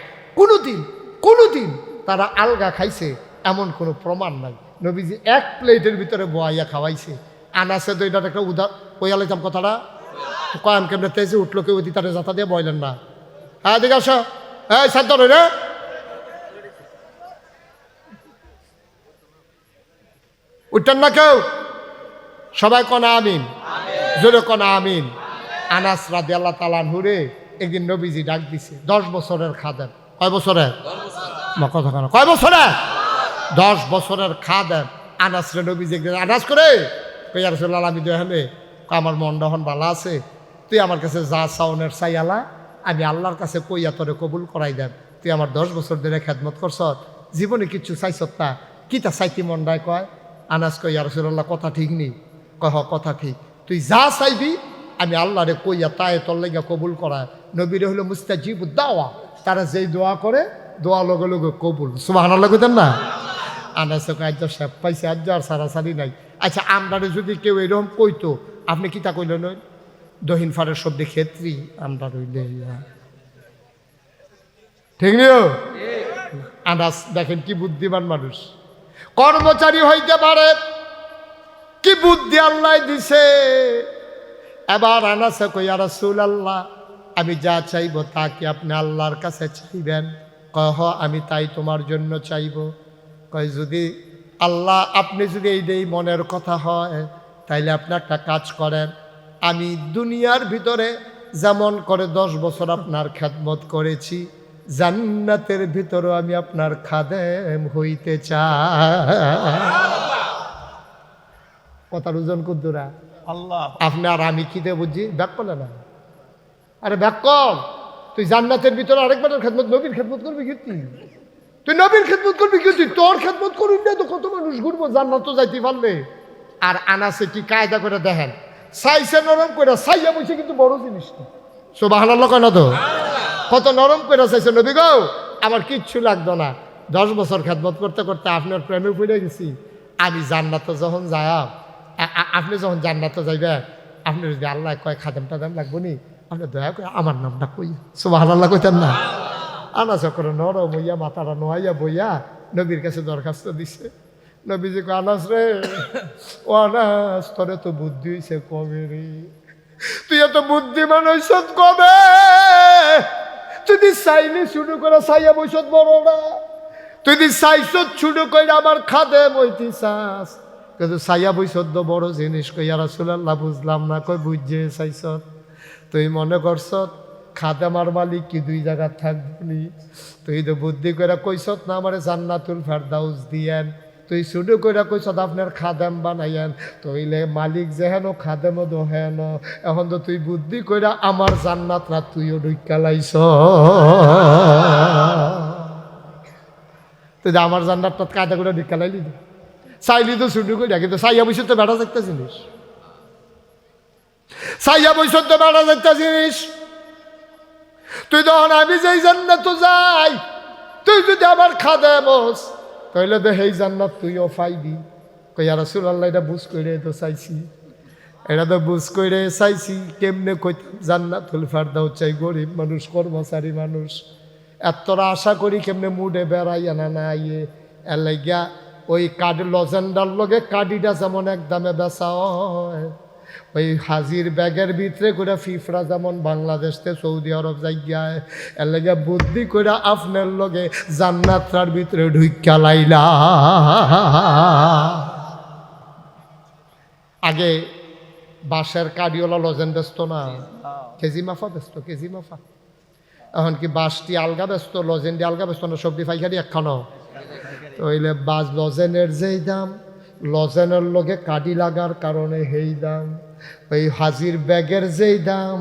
কোনোদিন তারা আলগা খাইছে এমন কোনো প্রমাণ নাই। নবীজি এক প্লেটের ভিতরে বয়াইয়া খাওয়াইছে। আনাসে তো এটা একটা কইয়া লাইতাম কথাটা, কয়াম কেমনে তেজে উঠলো, কেউ তারে যাতা দিয়ে বইলেন না। হ্যাঁ দিকে আসো, এই সাধ্য রে, উঠতেন না কেউ, সবাই কনা আমিন, জোরে কনা আমিন। আনাস রাদিয়াল্লাহু তাআলা আনহুরে একদিন নবীজি ডাক দিছে, 10 বছরের খাদেম। কয় বছরের? কথা কেন, কয় বছরের? 10 বছরের খাদেম আনাস রে নবীজি একদিন আনাস করে কইয়া রাসূলুল্লাহ, আমি দেখলে আমার মনটা হন ভালো আছে, তুই আমার কাছে যা চাওনের চাইয়ালা, আমি আল্লাহর কাছে কইয়া তোরে কবুল করাই দেন। তুই আমার 10 বছর ধরে খেদমত করছ, জীবনে কিচ্ছু চাইছত না, কি তা চাইতি মনটায়? কয় আনাস কই, ইয়া রাসূলুল্লাহ কথা ঠিক নেই। কয় হ কথা ঠিক, তুই যা চাইবি আমি আল্লাহরে কইয়া তাই তোর লেগে কবুল করায়। নবীরে হলো মুস্তাজিবুদ দাওয়া, তারা যেই দোয়া করে দোয়া লগে লগে কবুল। সুবহানাল্লাহ কইতেন না? আনাস কয় আজ সব পাইছে, আজ আর সারাসারি নাই। আচ্ছা আমরারে যদি কেউ এরকম কইতো, আপনি কিতা কইলেন? নই দহিন ফারের শব্দে ক্ষেত্রী আমরা রইলে, ঠিক নিও। আনাস দেখেন কি বুদ্ধিমান মানুষ, কর্মচারী হইতে পারে, কি বুদ্ধি আল্লাহ দিছে। এবার আনাসে কই, ইয়া রাসূলুল্লাহ আমি যা চাইব তা কি আপনি আল্লাহর কাছে চাইবেন? কহ আমি তাই তোমার জন্য চাইব। কয় যদি আল্লাহ, আপনি যদি এই মনের কথা হয় তাইলে আপনি একটা কাজ করেন, আমি দুনিয়ার ভিতরে যেমন করে 10 বছর আপনার খেদমত করেছি, জান্নাতের ভিতরেও আমি আপনার খাদেম হইতে চাই। কথার ওজন কুদ্দুরা আল্লাহ, আপনি আর আমি কি দিয়ে বুঝি? ব্যাক করলে না, আরে ব্যাক কর। তুই জান্নাতের ভিতরে আরেকবার খেদমত, নবীর খেদমত করবি কি? তুই নবীর খেদমত করবি কি? তুই তোর খেদমত করবি না তো কত মানুষ ঘুরবো, জান্নাত তো যাইতে পারলে। আর আনাসে কি কায়দা করে দেখেন, চাইছে নরম করে, চাইয়া বসে কিন্তু বড় জিনিস না। সুবহানাল্লাহ কয় না তো? কত নরম করে চাইছে নবী গো, আমার কিচ্ছু লাগতো না, 10 বছর খেদমত করতে করতে আপনার প্রেমে পড়ে গেছি। আমি জান্নাতে যখন যাই, আপনি যখন জান্নাতে যাইবে, আপনি যদি আল্লাহ কয় খাদেম টাদেম লাগবো নি, আপনি দয়া করে আমার নামটা কই। সুবহানাল্লাহ কইতেন না? আনাস করে নরম হইয়া মাথাটা নোয়াইয়া বইয়া নবীর কাছে দরখাস্ত দিছে। নবীজি কয়, আনাস রে, ও আনাস তোরে তো বুদ্ধি হইছে কবে রে? তুই এত বুদ্ধিমান হইছ কবে? তুই চাইলে শুরু করে চাইয়া বৈশত বড় না, তুই চাইছ শুরু করে আমার খাদেম হইতে চাস, কিন্তু চাইয়া বৈশত বড় জিনিস। কই ইয়া রাসূলুল্লাহ বুঝলাম না। কই বুঝছে চাইছ, তুই মনে করছ খাদেমার মালিক কি 2 জায়গা থাকবি? তুই তো বুদ্ধি করে কইছত না আমারে জান্নাতুল ফেরদাউস দিয়েন, তুই শুরু করে কইছত আপনার খাদেম বানাইয়েন, তইলে মালিক যেহেন খাদেম দহেন। এখন তো তুই বুদ্ধি করে আমার জান্নাত রাত তুইও ঢুকা লাইছ, তুই আমার জান্নাতটা কায়দা করে ঢুকা লাইলি। চাইলি তো শুরু করে, কিন্তু চাইয়া বৈশত তো বেড়া একটা জিনিস, চাইয়া বৈশত তো বেড়া একটা জিনিস। তুই তখন আমি যেই জান্নাত যাই, তুই যদি আমার খাদেম হস তাহলে তো সেই জান্নাত তুইও পাইবি। কই ইয়া রাসূলুল্লাহ এটা বুঝ কইরে তো চাইছি, এটা তো বুঝ কইরে চাইছি। কেমনে কইতাম জান্নাতুল ফেরদাউস চাই? গরিব মানুষ, কর্মচারী মানুষ, এতটা আশা করি কেমনে মুডে বেড়াইয়া না না ইয়ে। এর লাগিয়া ওই কার্ড লজেন্ডার লগে কার্ডিটা যেমন একদমে বেচা হয়, ওই হাজির ব্যাগের ভিতরে করে ফিফরা যেমন বাংলাদেশ থেকে সৌদি আরব যাইয়ায়, এর লাগে বুদ্ধি করে আপনার লগে জান্নাতটার ভিতরে ঢুইকা লাইলা। আগে বাঁশের কাডিওলা লজেন ব্যস্ত না, কেজি মাফা ব্যস্ত, কেজি মাফা। এখন কি বাঁশটি আলগা ব্যস্ত, লজেনটি আলগা ব্যস্ত না? সবজি পাইকারি একখানো তইলে বাস লজেনের যেই দাম, লজেনের লগে কাডি লাগার কারণে সেই দাম। ওই হাজির ব্যাগের যেই দাম,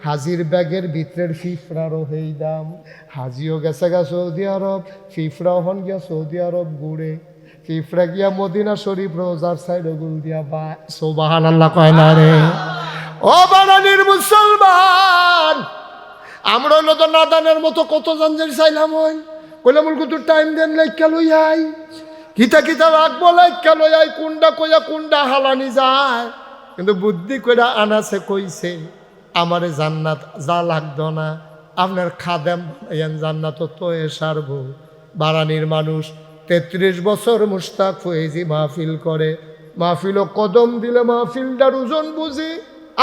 হাজির ব্যাগের ভিতরের ফিফরারও সেই দাম। হাজিও গেছে গা সৌদি আরব, ফিফরাও হন গিয়া সৌদি আরব ঘুরে, ফিফরা গিয়া মদিনা শরীফ রোজার সাইড গুল দিয়া বা। সুবহানাল্লাহ কয় না রে? ও বানানির মুসলমান, আমরা হইলো তো নাদানের মতো কত জানজের চাইলাম, ওই কইলাম কিন্তু টাইম দেন লাইকা লই আই, কিতা কিতা রাখবো লাইকা লই আই, কুন্ডা কইয়া কুন্ডা হালানি যায়। কিন্তু বুদ্ধি কইরা আনাসে কইছে আমারে জান্নাত যা লাগতো না, আপনার খাদেম বানাইয়েন, জান্নাত তো এ সারবো। বারানির মানুষ 33 বছর মুশতাক ফয়েজি মাহফিল করে, মাহফিল কদম দিলে মাহফিলটার ওজন বুঝি।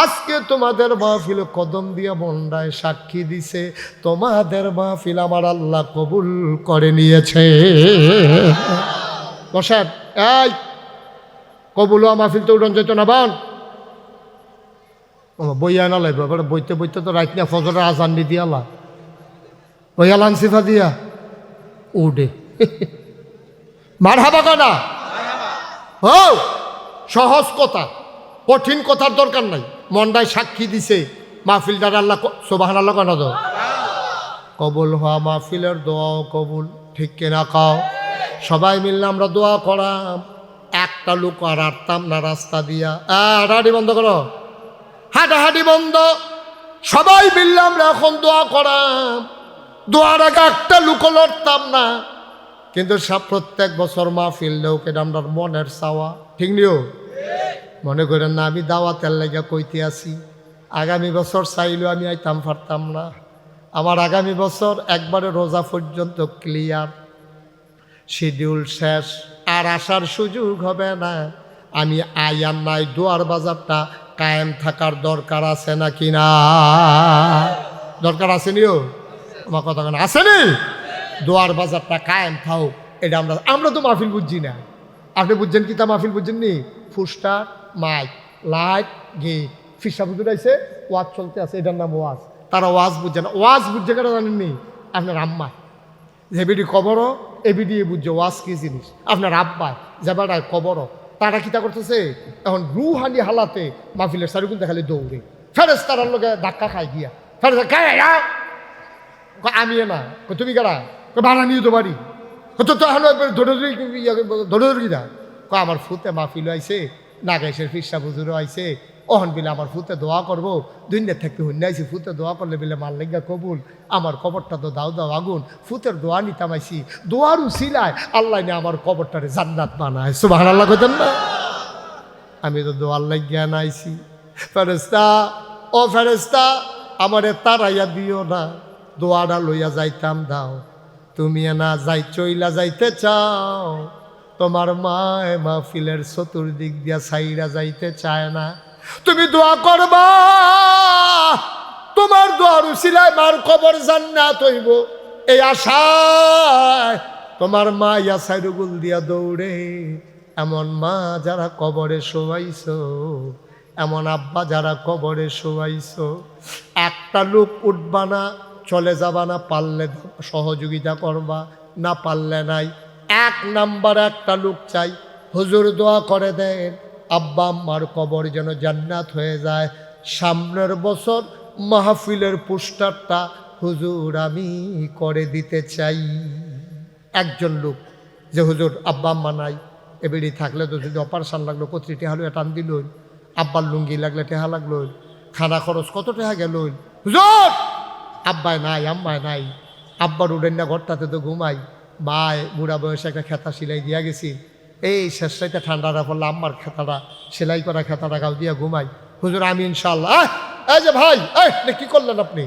আজকে তোমাদের মাহফিল কদম দিয়ে মন্ডায় সাক্ষী দিছে, তোমাদের মাহফিল আমার আল্লাহ কবুল করে নিয়েছে। বসার এই কবুল মাহফিল তো উড়ন যেত না বান বইয়া না লাগবে, বইতে বইতে তো রাত না ফজরের আজান দি দিয়ালা বইয়া লানসিফা দিয়া উডে মার হাবা কানা। ও সহজ কথা, কঠিন কথার দরকার নাই। মন্ডায় সাক্ষী দিছে মাহফিলদার আল্লাহ সুবহানাল্লাহ কেন দো কবুল হওয়া মাহফিলের দোয়াও কবুল, ঠিক কিনা কাও? সবাই মিললে আমরা দোয়া করাম, একটা লোক আর আটতাম না রাস্তা দিয়া। হাঁটাহাঁটি বন্ধ করো, হাঁটাহাঁটি বন্ধ। সবাই মিললে আমরা এখন দোয়া করাম, দোয়ার আগে একটা লোক লড়তাম না। কিন্তু সব প্রত্যেক বছর মাহফিল লোক এটা আমরা মনের চাওয়া, ঠিক নিও? মনে করেন না আমি দাওয়াতের লেগে কইতে আসি, আগামী বছর চাইলেও আমি আইতাম পারতাম না। আমার আগামী বছর একবারে রোজা পর্যন্ত ক্লিয়ার, শিডিউল শেষ, আর আসার সুযোগ হবে না। আমি আয়ার নাই, দোয়ার বাজারটা কায়েম থাকার দরকার আছে নাকি না? দরকার আসেনিও? আমার কথা কেন আসেনি? দোয়ার বাজারটা কায়েম থাও, এটা আমরা তো মাহফিল বুঝছি না। আপনি বুঝছেন কি? তা মাহফিল বুঝছেন নি? ফুস্টার, মাইক, লাইট, গেট, ফিসা বুঝে রাইছে, ওয়াজ চলতে আছে, এটার নাম ওয়াজ। তারা ওয়াজ বুঝছে না। ওয়াজ বুঝছে কেন জানেননি? আপনার আম্মা যে বিডি কবরও এবিডি বুঝছে ওয়াজ কি জিনিস। আপনার আব্বা যে বেড়ায় কবরও, তারা কিতা করতেছে এখন রুহানি হালাতে মাহফিলের সারিকুন দেখালে দৌড়ে ফেরেশতার লগে ধাক্কা খাই গিয়া ফেরেশতা আমি না তুমি কারা ভাড়া নিয়ে তো বাড়ি তো এখন ধরে ধরে কিনা আমার ফুতে মাহফিল আইছে, নাগাইশের ফিসা বুজুরও আইছে, অহন বিলে আমার ফুতে দোয়া করবো, দুনিয়া থাকতে হুন্না আইছি, ফুতে দোয়া করলে বিলে মাল লেগা কবুল, আমার কবরটা তো দাও দাও আগুন, ফুতের দোয়া নিতাম আইছি, দোয়ার উসিলায় আল্লাহ নে আমার কবরটারে জান্নাত বানায়। সুবহানাল্লাহ কইতেন না? আমি তো দোয়ার লাগিয়া নাইছি। ফেরেশতা, ও ফেরেশতা, আমারে তারাইয়া দিও না, দোয়াটা লইয়া যাইতাম দাও। তুমি না যাই চইলা যাইতে চাও, তোমার মায় মাহফিলের চতুর্দিক দিয়া সাইরা যাইতে চায় না। তুমি দোয়া করবা, তোমার দোয়ার উসিলায় মার কবর জান্নাত হইব, এই আশায় তোমার মা ইয়া সাইরুগুল দিয়া দৌড়ে। এমন মা যারা কবরে শোয়াইছো, এমন আব্বা যারা কবরে শোয়াইছো, একটা লোক উঠবা না, চলে যাবা না, পারলে সহযোগিতা করবা, না পারলে নাই। 1 নাম্বার একটা লোক চাই, হুজুর দোয়া করে দেন আব্বা আম্মার কবর যেন জান্নাত হয়ে যায়। সামনের বছর মাহফিলের পোস্টারটা হুজুর আমি করে দিতে চাই। একজন লোক যে হুজুর আব্বা আম্মা নাই, এবেড়ি থাকলে তো যদি অপারেশন লাগলো কতটি টেহা লইয়া টান দিল, আব্বার লুঙ্গি লাগলে টেহা লাগলো, খানা খরচ কত টেহা গেল, হুজুর আব্বায় নাই আম্মায় নাই, আব্বার উডেন না ঘরটাতে তো ঘুমাই, মায় বুড়া বয়সে একটা খেতা সেলাই দিয়া গেছি, এই শেষ রাইতে ঠান্ডাটা পড়লে আম্মার খেতাটা সেলাই করা খেতাটা গাও দিয়া ঘুমাই। হুজুর আমি ইনশাল্লাহ। এই যে ভাই, এই কি করলেন আপনি?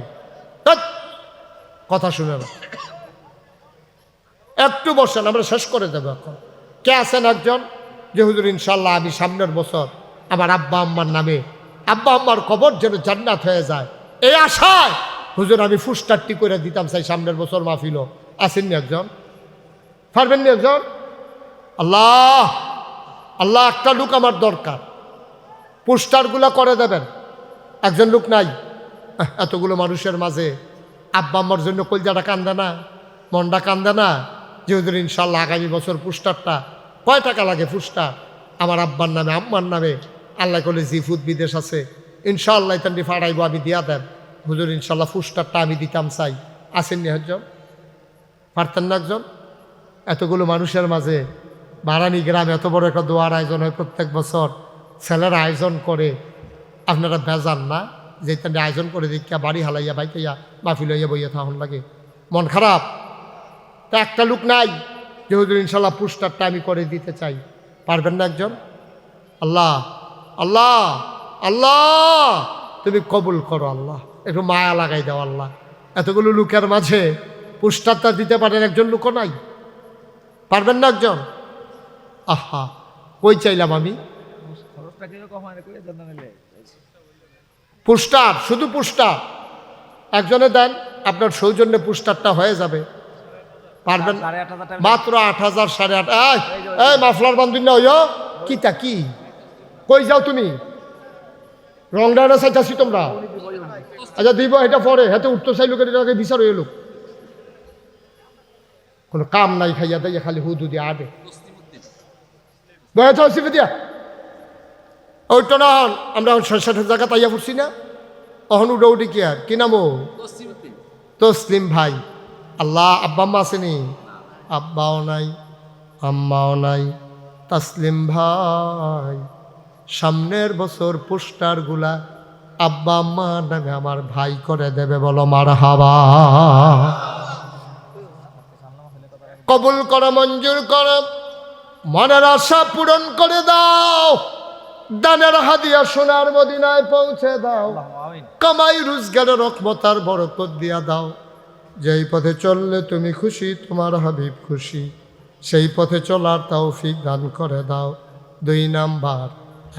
কথা শুনে না, একটু বসেন, আমরা শেষ করে দেবো এখন। কে আছেন একজন যে হুজুর ইনশাল্লাহ আমি সামনের বছর আমার আব্বা আম্মার নামে, আব্বা আম্মার কবর যেন জান্নাত হয়ে যায়, এই আশায় হুজুর আমি ফুস্টারটি করে দিতাম চাই সামনের বছর মাহফিল। আসেননি একজন? পারবেননি একজন? আল্লাহ আল্লাহ, একটা লোক আমার দরকার, পোস্টারগুলো করে দেবেন। একজন লোক নাই? এতগুলো মানুষের মাঝে আব্বা আম্মার জন্য কলজাটা কান্দে না, মনটা কান্দে না যে হুজুর ইনশাল্লাহ আগামী বছর পোস্টারটা কয় টাকা লাগে? পোস্টার আমার আব্বার নামে আম্মার নামে, আল্লাহ করলে জিফুত বিদেশ আছে ইনশাল্লাহ তান্ডি ফাড়াইব, আমি দিয়া দেন হুজুর ইনশাল্লাহ পোস্টারটা আমি দিতাম চাই। আসেননি একজন? পারতেন না একজন? এতগুলো মানুষের মাঝে বারানি গ্রামে এত বড় একটা দোয়ার আয়োজন হয় প্রত্যেক বছর, ছেলেরা আয়োজন করে, আপনারা বেজান না যে তান্ডি আয়োজন করে দেখিয়া বাড়ি হালাইয়া বাইকাইয়া মাহফিল হইয়া বইয়া থাকুন লাগে, মন খারাপ? তা একটা লোক নাই যে হুজুর ইনশাল্লাহ পোস্টারটা আমি করে দিতে চাই? পারবেন না একজন? আল্লাহ আল্লাহ আল্লাহ, তুমি কবুল করো আল্লাহ, একটু মায়া লাগাই দাও আল্লাহ। এতগুলো লোকের মাঝে পোস্টারটা দিতে পারেন একজন লোকও নাই? পারবেন না একজন? আহা, কই চাইলাম আমি? পোস্টার, শুধু পোস্টার একজনে দেন, আপনার সৌজন্যে পোস্টারটা হয়ে যাবে। পারবেন? মাত্র 8,000, 8,500। এই মাফলার বান্ধব না হইও কিতা কি? কই যাও তুমি? রং ডায়না চাইতাছি তোমরা? আচ্ছা দিব, এটা পরে হাতে উঠতে চাই লোকের আগে বিচার হয়ে লোক কোনো কাম নাই, খাইয়া দেয় খালি হুদু দিয়ে আডে বয়া দিয়া ওইটা না। আমরা 6-7 জায়গা তাইয়া পড়ছি না, অহন উডে উঠি কি আর কি নামো? তসলিম ভাই। আল্লাহ আব্বা আম্মা আসেনি? আব্বাও নাই, আম্মাও নাই। তসলিম ভাই, সামনের বছর পোস্টার গুলা আব্বা আম্মা নামে আমার ভাই করে দেবে, বলো মারহাবা। কবুল করো, মঞ্জুর করো, মনের আশা পূরণ করে দাও, দানের হাদিয়া সোনার মদিনায় পৌঁছে দাও, কামাই রোজগারের রহমতার বরকত দিয়া দাও। যেই পথে চললে তুমি খুশি, তোমার হাবিব খুশি, সেই পথে চলার তৌফিক দান করে দাও। 2 নাম্বার,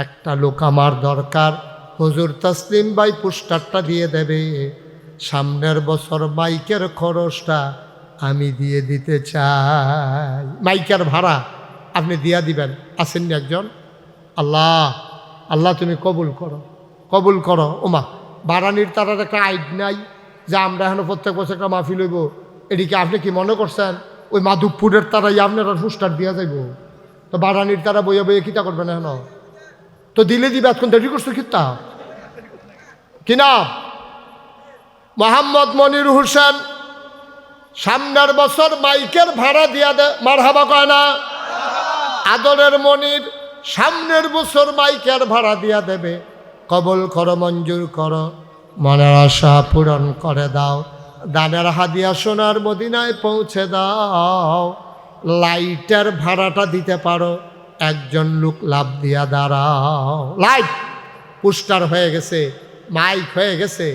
একটা লোক আমার দরকার, হুজুর তসলিম ভাই পোস্টারটা দিয়ে দেবে, সামনের বছর মাইকের খরচটা আমি দিয়ে দিতে চাই। মাইকের ভাড়া আপনি দিয়া দিবেন, আসেননি একজন? আল্লাহ আল্লাহ তুমি কবুল করো, কবুল করো। ওমা, বারানির তারার একটা আইড নাই যে আমরা এখন প্রত্যেক বছর একটা মাহফিল হইব, এদিকে আপনি কি মনে করছেন ওই মাধবপুরের তারাই আপনারা পোস্টার দিয়া যাইব? তো বারানির তারা বইয়া বইয়া কিতা করবেন এখন? তো দিলে দিবে, এখন দেরি করছো কিতা কি নাম? মোহাম্মদ মনির হোসেন, সামনের বছর মাইকের ভাড়া দিয়া দে, মারহাবা কয় না? আদরের মনির সামনের বছর মাইকের ভাড়া দিয়া দেবে। কবুল করো, মঞ্জুর করো, মনের আশা পূরণ করে দাও, দানের হাদিয়া সোনার মদিনায় পৌঁছে দাও। লাইটের ভাড়াটা দিতে পারো, একজন লোক লাভ দিয়া দাঁড়াও। লাইট পোস্টার হয়ে গেছে, মাইক হয়ে গেছে,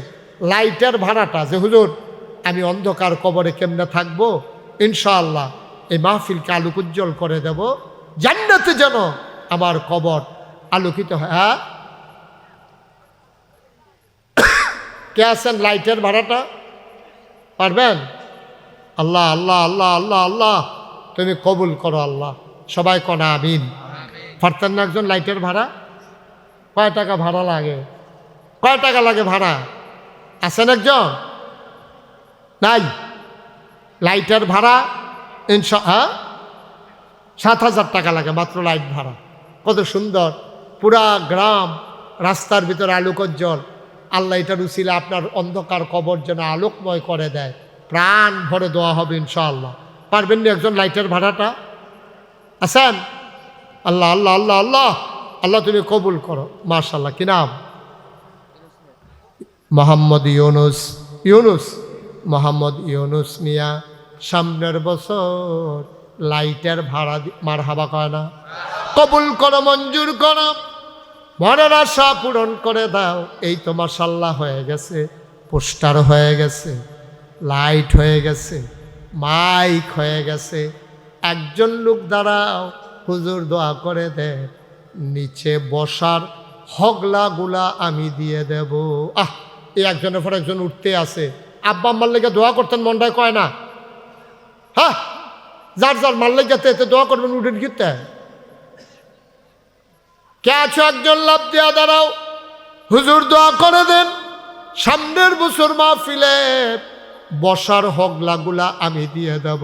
লাইটের ভাড়াটা যে হুজুর আমি অন্ধকার কবরে কেমনে থাকবো, ইনশাআল্লাহ এই মাহফিলকে আলোক উজ্জ্বল করে দেব, জান্নাতে যেন আমার কবর আলোকিত হয়। হ্যাঁ, কে আছেন লাইটের ভাড়াটা পারবেন? আল্লাহ আল্লাহ আল্লাহ আল্লাহ আল্লাহ তুমি কবুল করো আল্লাহ। সবাই কনা আমিন। পারতেন না একজন লাইটের ভাড়া? কয় টাকা ভাড়া লাগে? কয় টাকা লাগে ভাড়া? আছেন একজন? নাই? লাইটের ভাড়া হ্যাঁ 7,000 টাকা লাগে মাত্র লাইট ভাড়া। কত সুন্দর পুরা গ্রাম, রাস্তার ভিতরে আলোকোজ্জ্বল। আল্লাহ এটার উসিলা আপনার অন্ধকার কবর যেন আলোকময় করে দেয়। প্রাণ ভরে দোয়া হবে ইনশাআল্লাহ। পারবেন না একজন লাইটের ভাড়াটা? আছেন? আল্লাহ আল্লাহ আল্লাহ আল্লাহ আল্লাহ তুমি কবুল করো। মাশাআল্লাহ, কি নাম? মোহাম্মদ ইউনুস। ইউনুস, মোহাম্মদ ইউনুস মিয়া, সামনের বছর লাইটের ভাড়া মারহাবা কয় না? কবুল করো, মঞ্জুর করো, মনের আশা পূরণ করে দাও। এই তো মাশাআল্লাহ হয়ে গেছে, পোস্টার হয়ে গেছে, লাইট হয়ে গেছে, মাইক হয়ে গেছে। একজন লোক দাঁড়াও, হুজুর দোয়া করে দে, নিচে বসার হগলাগুলা আমি দিয়ে দেব। এই একজনের পর একজন উঠতে আছে। আব্বা আম্মার লেগে দোয়া করতেন, মনটায় কয় না? হ্যাঁ, যার যার মাল লেগে এতে দোয়া করবেন, উঠেন কিনতে কে আছো একজন লাভ দেওয়া দাঁড়াও, হুজুর দোয়া করে দেন, সামনের বছর মাহফিলে বসার হগলাগুলা আমি দিয়ে দেব।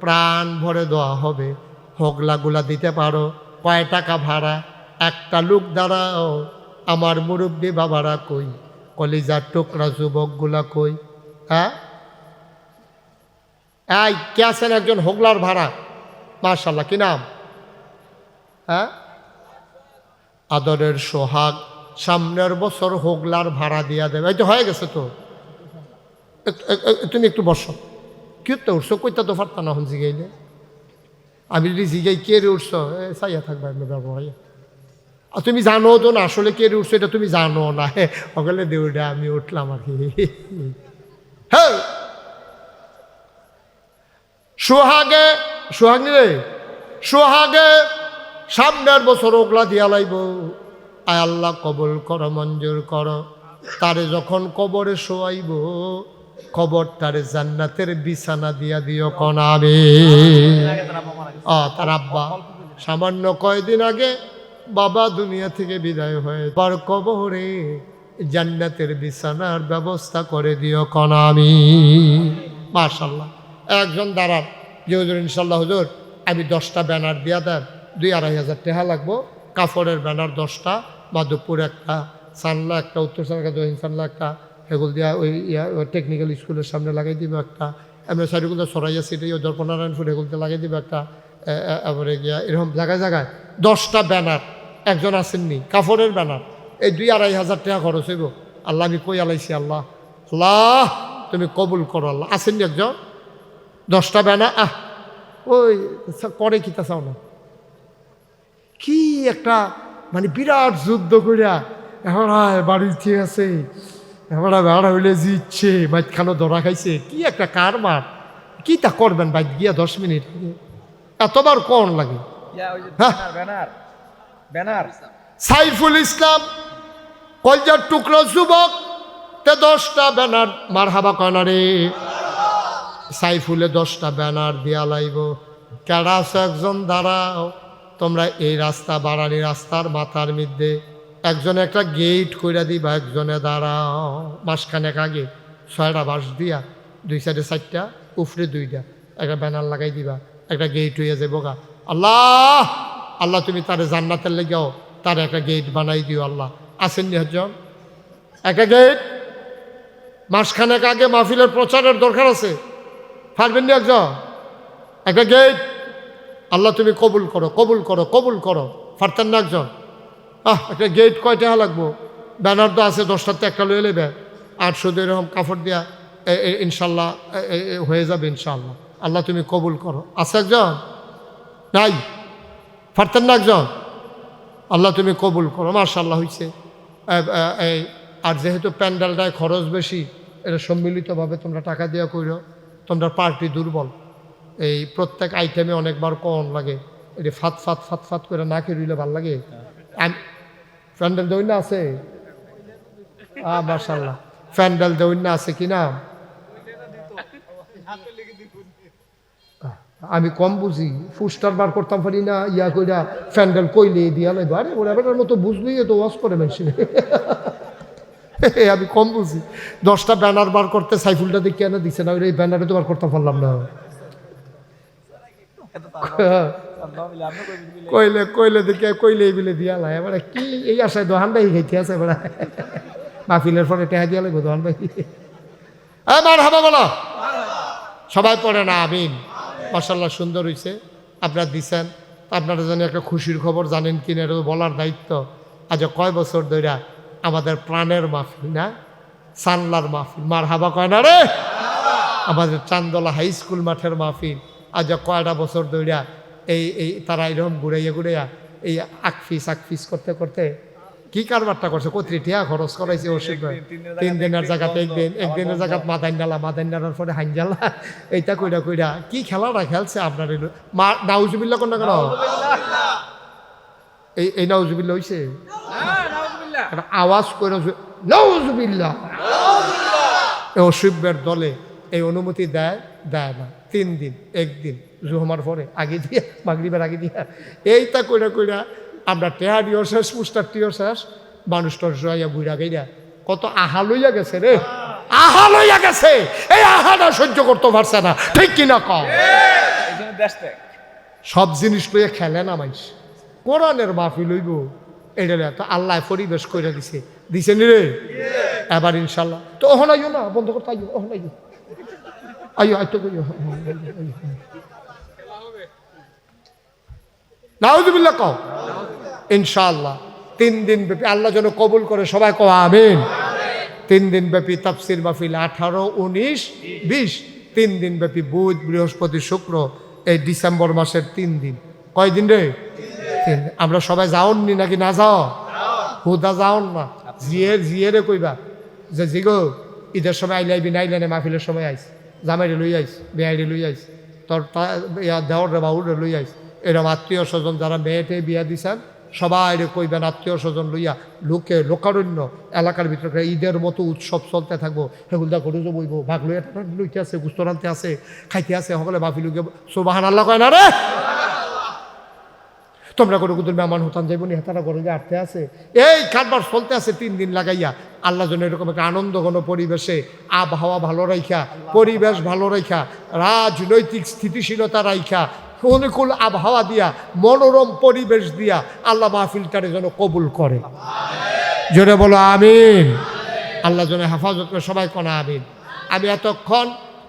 প্রাণ ভরে দোয়া হবে। হগলাগুলা দিতে পারো? কয় টাকা ভাড়া? একটা লোক দাঁড়াও, আমার মুরব্বী বাবারা কই, কলিজার টুকরা যুবকগুলা কই? হ্যাঁ, এই কে আছেন একজন হোগলার ভাড়া? মাশাআল্লাহ, কি নাম? হ্যাঁ, আদরের সোহাগ, সামনের বছর হোগলার ভাড়া দিয়া দেবে। এই তো হয়ে গেছে তো, তুমি একটু বসো। কি তো উঠছো? কইতা তো পারতা না হন জিগাইলে। আমি যদি জিগাই কে রে উঠছো, চাইয়া থাকবে ব্যবহার। আর তুমি জানো তো না আসলে কে রে উঠছো, এটা তুমি জানো না। সকলে দেউডা আমি উঠলাম আর কি। হ্যাঁ, সোহাগে সোহাগ নিলে সোহাগে সামনের বছর ওগলা দিয়া লাইব। আয় আল্লাহ কবুল করো, মঞ্জুর করো। তারে যখন কবরে শোয়াইব, কবরটারে জান্নাতের বিছানা দিয়া দিও কনাবে। তার আব্বা সামান্য কয়দিন আগে বাবা দুনিয়া থেকে বিদায় হয়ে পর কবরে জান্নাতের বিছানার ব্যবস্থা করে দিও কনামি। মাশাআল্লাহ। একজন দাঁড়ান যে হুজুর ইনশাল্লাহ হুজুর আমি 10টা ব্যানার দিয়া দেন, 2-2,500 টাকা লাগবো। কাপড়ের ব্যানার 10টা, মাধবপুর একটা, সানলা একটা, উত্তর সানলা, দক্ষিণ সানলা একটা, এগুলো দিয়া ওই টেকনিক্যাল স্কুলের সামনে লাগাই দিব একটা, এমনি সাইডগুলো সরাইয়া সিটে ওই দর্পনারায়ণপুর এগুলোতে লাগাই দিব একটা, এবারে গিয়া এরকম জায়গায় জায়গায় 10টা ব্যানার। একজন আসেননি কাপড়ের ব্যানার, এই 2-2,500 টাকা খরচ হইব। আল্লাহ আমি কই আলাইছি, আল্লাহ আল্লাহ তুমি কবুল করো আল্লাহ। আসেননি একজন 10টা ব্যানার? ওই করে কি তা চাও না, কি একটা মানে বিরাট যুদ্ধ করিয়া এখন বাড়ি ঠিক আছে, এখন বেড়া হইলে জিতছে, মাঝখানো ধরা খাইছে, কি একটা কারবার। কি তা করবেন বাইক গিয়া 10 মিনিট এতবার কোন লাগে। সাইফুল ইসলাম কলজার টুকরো যুবক, তে 10টা ব্যানার মারহাবা কয়নারে। সাইফুলে 10টা ব্যানার দিয়া লাইব। কেডা আছে একজন দাঁড়াও, তোমরা এই রাস্তা বাড়ানি রাস্তার মাথার মধ্যে একজনে একটা গেট কইরা দিবা, একজনে দাঁড়াও। মাসখানেক আগে 6টা বাঁশ দিয়া 2 সাইডে 4টা, উপরে 2টা, একটা ব্যানার লাগাই দিবা, একটা গেট হইয়া যাবো গা। আল্লাহ আল্লাহ তুমি তারে জান্নাতের লেগেও তার একটা গেট বানাই দিও আল্লাহ। আসেননি একজন? একটা গেট মাসখানেক আগে মাহফিলের প্রচারের দরকার আছে, পারবেন না একজন? একটা গেট আল্লাহ তুমি কবুল করো, কবুল করো, কবুল করো। পারতেন না একজন? একটা গেট কয় টাকা লাগবো? ব্যানার তো আছে 10টাতে একটা লয়ে নেবে, 800 এরকম কাপড় দিয়া ইনশাল্লাহ হয়ে যাবে ইনশাল্লাহ। আল্লাহ তুমি কবুল করো। আছে একজন? নাই? পারতেন না একজন? আল্লাহ তুমি কবুল করো। মাশাআল্লাহ হয়েছে। এই আর যেহেতু প্যান্ডেলটায় খরচ বেশি, এটা সম্মিলিতভাবে তোমরা টাকা দেওয়া কইরো। তোমরা পার্টি দুর্বল, এই প্রত্যেক আইটেমে অনেকবার কম লাগে, এটি ফাত ফাত ফাত ফাত করে না খেয়ে রইলে ভাল লাগে। প্যান্ডেল দৌড় না আছে? মাশাআল্লাহ প্যান্ডেল দৌড় না আছে কিনা? আমি কম বুঝি, ফুস্টার বার করতাম পারি না, ইয়া কইরা প্যান্ডেল কইলে দিয়া লাইব। আরে ওরা বেটার মতো বুঝলি তো ওয়াজ করে মানুষ। আমি কম বুঝি। 10টা ব্যানার বার করতে সাইফুলটা দিয়ে কেন দিচ্ছে না? এই ব্যানারে তো বার করতে পারলাম না। কইলে কইলে দেখে কইলে এই বিলে দিয়া লাই। এবারে কি এই আশায় দোহান ভাই খাইতে আছে এবার মাহফিলের পরে টেহা দিয়া লাগবো দোহান ভাই। মারহাবা বলো সবাই, পড়ে না আমিন। মাশাআল্লাহ সুন্দর হয়েছে, আপনারা দিচ্ছেন। আপনারা জানি একটা খুশির খবর জানেন কিনা এটা বলার দায়িত্ব। আজ কয় বছর ধরে আমাদের প্রাণের মাহফিল না, সানলার মাহফিল, মারহাবা কয় না রে, আমাদের চান্দলা হাই স্কুল মাঠের মাহফিল আজ কয়টা বছর ধরে এই তারা এরকম ঘুরাইয়া ঘুরাইয়া এই আকফিস করতে করতে কি কারবারটা করছে, কতটি টিয়া খরচ করাইছে ওষুধ। 3 দিনের জায়গাতে একদিনের জায়গাত মাদাইন ডালার পরে হাইনজালা, এইটা কইরা কইরা কি খেলাটা খেলছে আপনার। নাউজুবিল্লাহ কোন না কেন? এই নাউজুবিল্লাহ হইছে আওয়াজ করে নাউজুবিল্লাহ। অসুবের দলে এই অনুমতি দেয় না। 3 দিন, একদিন জুহমার পরে আগে দিয়া, মাগরিবের আগে দিয়া, এইটা কইরা কইরা আমরা টেহারিও শেষ, পুস্টারটিও শেষ, মানুষ টর্সাইয়া বুড়া গেইরা কত আহা লইয়া গেছে রে, আহা লইয়া গেছে। এই আহাটা সহ্য করতে পারছে না, ঠিক কিনা কম? সব জিনিস লইয়া খেলে না মানুষ। কোরআনের মাহফিল লইব এটা তো আল্লাহ পরিবেশ করে দিছে নি রে। এবার ইনশাল্লাহ তো ওহন আইও না, বন্ধ করতে আইও, ওহন আইও, আইও আইতো কইও নাউজুবিল্লাহ কও ইনশাআল্লাহ। 3 দিন ব্যাপী আল্লাহ যেন কবুল করে, সবাই কও আমিন। 3 দিন ব্যাপী তাফসীর মাহফিল 18, 19, 20, 3 দিন ব্যাপী, বুধ বৃহস্পতি শুক্র, এই ডিসেম্বর মাসের 3 দিন। কয় দিন রে? 3 দিন। আমরা সবাই যাওননি নাকি না যাও? হুদা যাওন না, জিয়ে কইবা যে জিগো ঈদের সময় আইলাইবি, নাইলেনে মাহফিলের সময় আইস, জামাইরে লই আইস, বেআইরে লই আইস, তোর দেওয়ার রে বাউরে লই আইস, এরকম আত্মীয় স্বজন যারা মেয়েটে বিয়া দিছেন সবাই কইবেন আত্মীয় স্বজন লইয়া লোকারণ্য এলাকার ভিতরে ঈদের মতো উৎসব চলতে থাকবো, হেগুলদা করে যে বইব ভাগ লইয়া লইতে আছে, গুস্ত রানতে আছে, খাইতে আছে, সকলে বাফি লুকে সুবহান আল্লাহ কয় না রে। তোমরা করে কুদুর মেহমান হতান যাইব নি, হাতারা করে যে আটতে আছে, এই কারবার চলতে আছে 3 দিন লাগাইয়া। আল্লাহ যেন এরকম একটা আনন্দঘন পরিবেশে আবহাওয়া ভালো রাইখা, পরিবেশ ভালো রাইখা, রাজনৈতিক স্থিতিশীলতা রাইখা, অনুকূল আবহাওয়া দিয়া, মনোরম পরিবেশ দিয়া আল্লাহ মাহফিলটারে যেন কবুল করে। জোরে বলো আমিন। আল্লাহ যেন হেফাজত করে, সবাই কোনা আমিন। আমি এতক্ষণ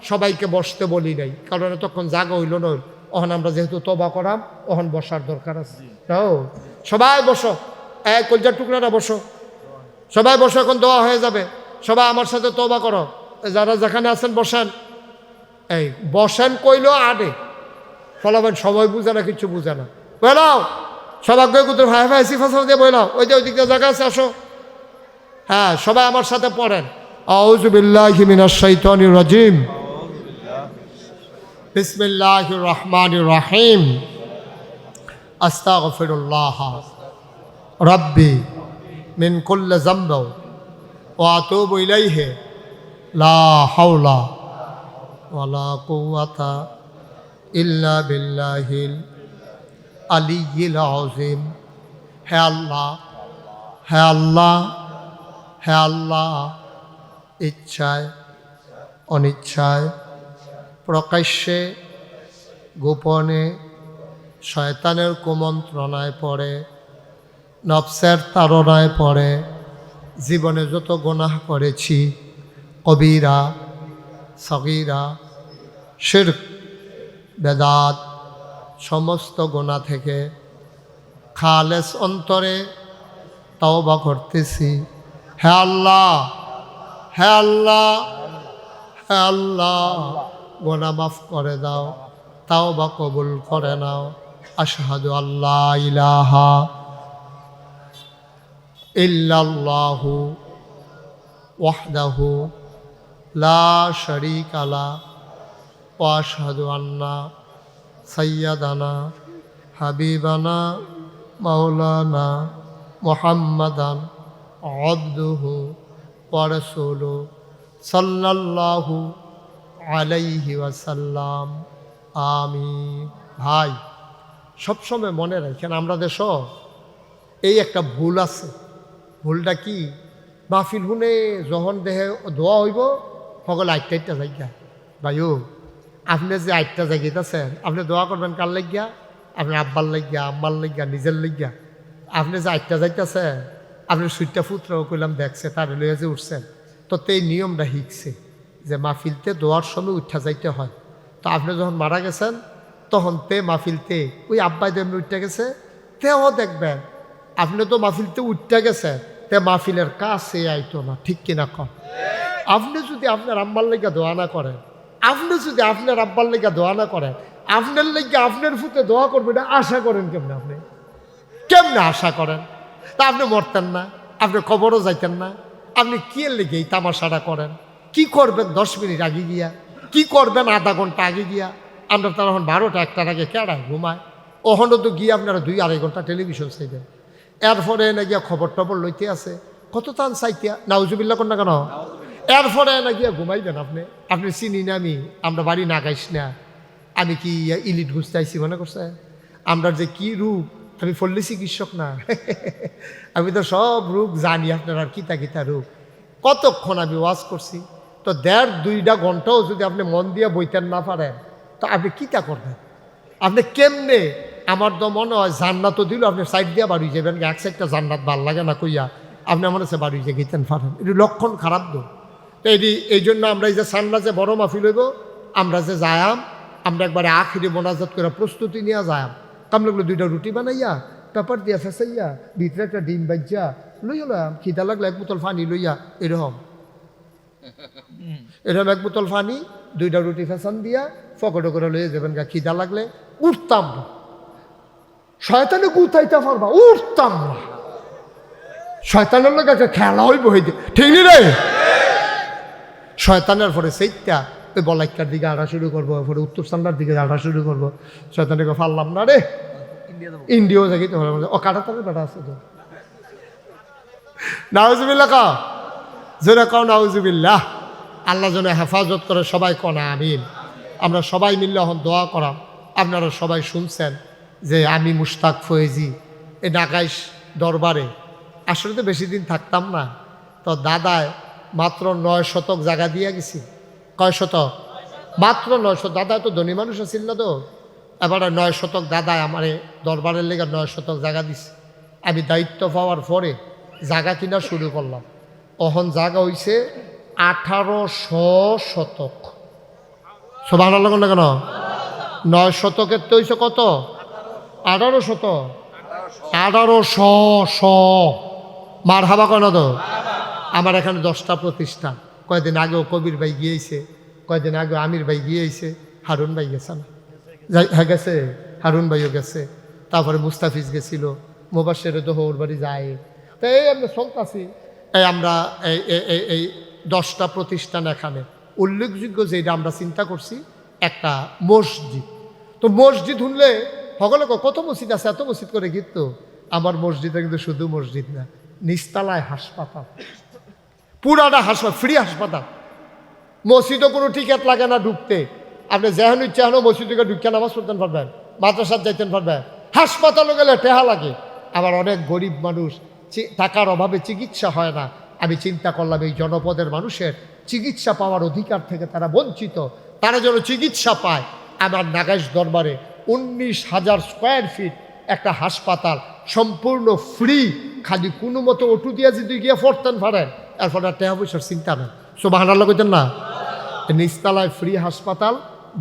সবাইকে বসতে বলি নাই, কারণ এতক্ষণ জাগা হইল না। ওখানে আমরা যেহেতু তওবা করাম, ওখানে বসার দরকার আছে। সবাই বসো, এক কলজার টুকরাটা বসো, সবাই বসো, এখন দোয়া হয়ে যাবে। সবাই আমার সাথে তওবা করো, যারা যেখানে আছেন বসেন। এই বসেন কইলো আডে ফলাবেন, সময় বুঝে না, কিছু বুঝে না। বলাও সবাইকে কুতুর ভাই ভাই সিফা দিয়ে বইলাও, ওই যে ওই দিকটা জায়গা আছে, আসো। হ্যাঁ, সবাই আমার সাথে পড়েন, আউযু বিল্লাহি মিনাশ শাইতানির রাজিম, বিসমিল্লাহির রহমানির রহিম, আস্তাগফিরুল্লাহ রাব্বি মিন কুল্লি যামবি ওয়া আতুবু ইলাইহি, লা হাওলা ওয়ালা কুওয়াতা ইল্লা বিল্লাহিল আলিয়্যিল আযীম। হে আল্লাহ, হে আল্লাহ, হে আল্লাহ, ইচ্ছায় অনিচ্ছায়, প্রকাশ্যে গোপনে, শয়তানের কুমন্ত্রণায় পড়ে, নফসের তাড়নায় পড়ে জীবনে যত গুনাহ করেছি, কবিরা সগীরা, শিরক বেদাত, সমস্ত গুনাহ থেকে খালেস অন্তরে তওবা করতেছি। হে আল্লাহ, হে আল্লাহ, হে আল্লাহ, গুনাহ মাফ করে দাও, তওবা কবুল করে নাও। আশহাদু আল্লা ইলাহা ইল্লাল্লাহু ওয়াহদাহু লা শারীকা লাহু ওয়া আশহাদু আন্না সাইয়্যিদানা হাবিবানা মাওলানা মুহাম্মাদান আবদুহু ওয়া রাসূলুহু সাল্লাল্লাহু আলাইহি ওয়াসাল্লাম। আমিন। ভাই, সবসময় মনে রাখেন, আমরা দেশ এই একটা ভুল আছে। ভুলটা কি? মাহফিল শুনে যখন দেহে দোয়া হইব সকলে 8টা জায়গা। ভাইও, আপনি যে 8টা জায়গাতেছেন, আপনি দোয়া করবেন কার লাগিয়া? আপনার আব্বার লাগিয়া, আম্মার লাগিয়া, নিজের লাগিয়া। আপনি যে 8টা যাইতেছেন, আপনি সুইটটা ফুটরাও কইলাম দেখছে, তার লইয়া যে উঠছেন, তো এই নিয়মটা শিখছে যে মাহফিলতে দোয়ার সময় উঠা যাইতে হয়। তো আপনি যখন মারা গেছেন তখন মাহফিলতে ওই আব্বাই দেমনি উঠতে গেছে, তেও দেখবেন আপনি তো মাহফিলতে উঠতে গেছেন, মাহফিলের কাছে আইতো না। ঠিক কিনা কন? আপনি যদি আপনার আম্মার লেগা দোয়া না করেন, আপনি যদি আপনার আব্বার লেগা দোয়া না করেন, আপনার লেগে আপনার ফুতে দোয়া করবে, এটা আশা করেন কেমনে? আপনি কেমনে আশা করেন? তা আপনি মরতেন না, আপনি কবরও যাইতেন না, আপনি কি লেগে এই তামাশাটা করেন? কি করবেন 10 মিনিট আগে গিয়া? কি করবেন আধা ঘন্টা আগে গিয়া? আমরা তার এখন 12টা 1টার আগে কেড়ায় ঘুমায়, ওখানে তো গিয়ে আপনারা 2-2.5 ঘন্টা টেলিভিশন চাইবেন। এরপরে এনে গিয়া খবর টবর লইতে আছে, কত টান চাইতিয়া, নাউজুবিল্লাহ কর না কেন? এরপরে এনে গিয়া ঘুমাইবেন। আপনি চিনি না আমরা বাড়ি না গাইস না, আমি কি ইলিট ঘুরতে আইসি মনে করছে? আমরা যে কি রূপ, আমি ফল্লি চিকিৎসক না, আমি তো সব রূপ জানি। আপনার আর কিতা কিতা রূপ, কতক্ষণ আমি ওয়াজ করছি। তো 1.5-2 ঘন্টাও যদি আপনি মন দিয়ে বইতেন না পারেন, তো আপনি কিতা করবেন? আপনি কেমনে? আমার তো মনে হয় জান্নাতও দিল, আপনি সাইড দিয়ে বাড়ি যাবেন, এক সাইডটা জান্নাত ভাল লাগে না কইয়া আপনি মনে হচ্ছে বাড়ি যে গেতেন পারেন। এটি লক্ষণ খারাপ তো। তো এই জন্য আমরা এই যে সান্না যে বড় মাহফিল হইব, আমরা যে যায়াম, আমরা একবারে আখিরি মোনাজাত করে প্রস্তুতি নিয়ে যায়াম। কামলাগুলো 2টা রুটি বানাইয়া, পেপার দিয়া ফেসাইয়া, ভিতরে একটা ডিম বাজ্যা লই হলাম, খিদা লাগলে 1 বোতল পানি লইয়া, এরকম 1 বোতল পানি, 2টা রুটি ফেসান দিয়া ফকটে করে লইয়া যাবেন। খিদা লাগলে উঠতাম না, শয়তানে গুতাইতে পারবা, উঠতাম না। শয়তানের লোক একটা খেলা হইব, হইতে ঠিক নি রে? শয়তানের পরে সেইটা ওই বলাইকার দিকে আড়া শুরু করবো, পরে উত্তর সান্ডার দিকে আড়া শুরু করবো। শয়তানকে ফাললাম না রে, ইন্ডিয়াও যাই তো ও কাটাতারের বেটা আছে তো। নাউজুবিল্লাহ কা জোরে কও নাউজুবিল্লাহ। আল্লাহ যেন হেফাজত করে, সবাই কনা আমিন। আমরা সবাই মিললে এখন দোয়া করা। আপনারা সবাই শুনছেন যে আমি মুশতাক ফয়েজি এই নাগাইশ দরবারে আসলে তো বেশি দিন থাকতাম না, তো দাদায় মাত্র 9 শতক জায়গা দিয়ে গেছি। কয় শতক? মাত্র 9 শতক। দাদায় তো ধনী মানুষ ছিল না তো, এবারে 9 শতক দাদায় আমার দরবারের লেগে 9 শতক জায়গা দিছে। আমি দায়িত্ব পাওয়ার পরে জায়গা কিনা শুরু করলাম। অহন জায়গা হইছে 1800 শতক। সুবহানাল্লাহ না কেন? 9 শতকের তো হইছে কত? 18 শতক। 1800 মারহাবা কেন তো? আমার এখানে 10টা প্রতিষ্ঠান। কয়েকদিন আগেও কবির ভাই গিয়েছে, কয়েকদিন আগেও আমির ভাই গিয়েছে, হারুন ভাই গেছে না? হ্যাঁ গেছে, হারুন ভাইও গেছে, তারপরে মুস্তাফিজ গেছিল, মোবাশের তো ওর বাড়ি যায়। তো এই আমরা চলতেছি, এই আমরা এই 10টা প্রতিষ্ঠান এখানে উল্লেখযোগ্য যেটা আমরা চিন্তা করছি একটা মসজিদ। তো মসজিদ শুনলে সকলে কত মসজিদ আছে, এত মসজিদ করে কিন্তু আমার মসজিদটা কিন্তু শুধু মসজিদ না, নিচতলায় হাসপাতাল, পুরাটা হাসপাতাল, ফ্রি হাসপাতাল। মসজিদও কোনো টিকিট লাগে না ঢুকতে, আপনি যেহেন ইচ্ছা হেন মসজিদে ঢুকে নামাজ পড়তে পারবেন, মাদ্রাসার যাইতে পারবেন। হাসপাতালে গেলে টেহা লাগে। আবার অনেক গরিব মানুষ টাকার অভাবে চিকিৎসা হয় না। আমি চিন্তা করলাম এই জনপদের মানুষের চিকিৎসা পাওয়ার অধিকার থেকে তারা বঞ্চিত, তারা যেন চিকিৎসা পায়। আমার নাগাইশ দরবারে 19,000 স্কোয়ার ফিট একটা হাসপাতাল, সম্পূর্ণ ফ্রি। খালি কোনো মতো অটু দিয়া যদি গিয়ে পড়তেন পারেন, এরপর টেহা পয়সার চিন্তা নেই। সুবহানাল্লাহ কইতেন না? নিচতলায় ফ্রি হাসপাতাল,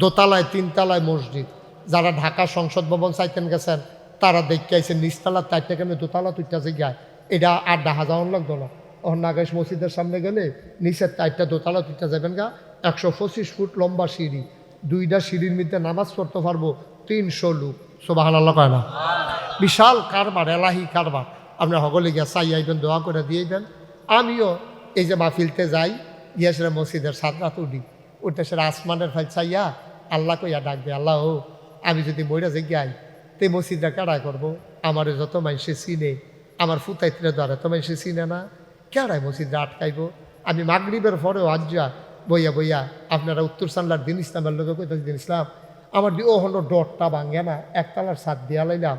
দোতলায় 3তলায় মসজিদ। যারা ঢাকা সংসদ ভবন চাইতেন গেছেন তারা দেখতে আইসেন নিচতলা 4টা কেন দোতলা 2টা জায়গায়, এটা আর দেখা যাওয়ার লাগতো না। ওর নাগাইশ মসজিদের সামনে গেলে নিচের 4টা দোতলা 2টা যাবেন গা, 125 ফুট লম্বা সিঁড়ি, 2টা সিঁড়ির মধ্যে নামাজ পড়তে পারবো 300 লোক। সুবহানাল্লাহ কয় না? বিশাল কারবার, এলাহি কারবার। আপনি সকলে গিয়া চাই আইবেন, দোয়া করে দিয়েবেন। আমিও এই যে মাহফিলতে যাই, গিয়াছিলাম মসজিদের সাদরাত উঠে সেটা আসমানের ফাইল চাইয়া আল্লাহ কইয়া ডাকবে, আল্লাহ ও আমি যদি মইরা যে গাই তে মসজিদটা কেড়াই করবো? আমার যত মানুষে চিনে, আমার ফুতাইত্রে দ্বারা তো মানুষে চিনে না, কেড়াই মসজিদটা আটকাইব? আমি মাগরিবের পরেও আজ্জা বইয়া বইয়া আপনারা উত্তর সানলার দিন ইসলামের লোকে কইতে দিন ইসলাম আমার ও হলো ডটটা ভাঙে না, একতলার ছাদ দিয়া লাইলাম,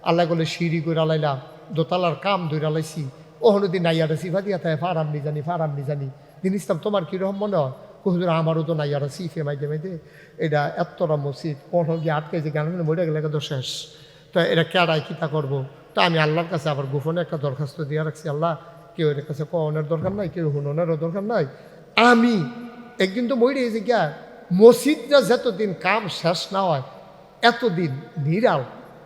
আল্লাহ বলে সিঁড়ি করে লাইলাম, দোতলার কাম ধরে লাইছি, ও হলো দিন নাইয়ারা সিফা দিয়া থাকে ফারাম নি জানি দিন ইসলাম তোমার কীরকম মনে হয়? হুজুর আমারও তো নাইয়ারা সিফে মাইতে মাইতে এটা এতটা মসজিদ কোন গিয়ে আটকাইছে, গান মরে গেলে তো শেষ। তো এটা কেডায় কিতা করবো? তো আমি আল্লাহর কাছে আবার গোপনে একটা দরখাস্ত দিয়ে রাখছি, আল্লাহ কেউ এর কাছে কনের দরকার নাই, কেউ হুননেরও দরকার নাই, আমি একদিন তো মরে যে গিয়া মসজিদটা যতদিন কাম শেষ না হয় এতদিন নিরাল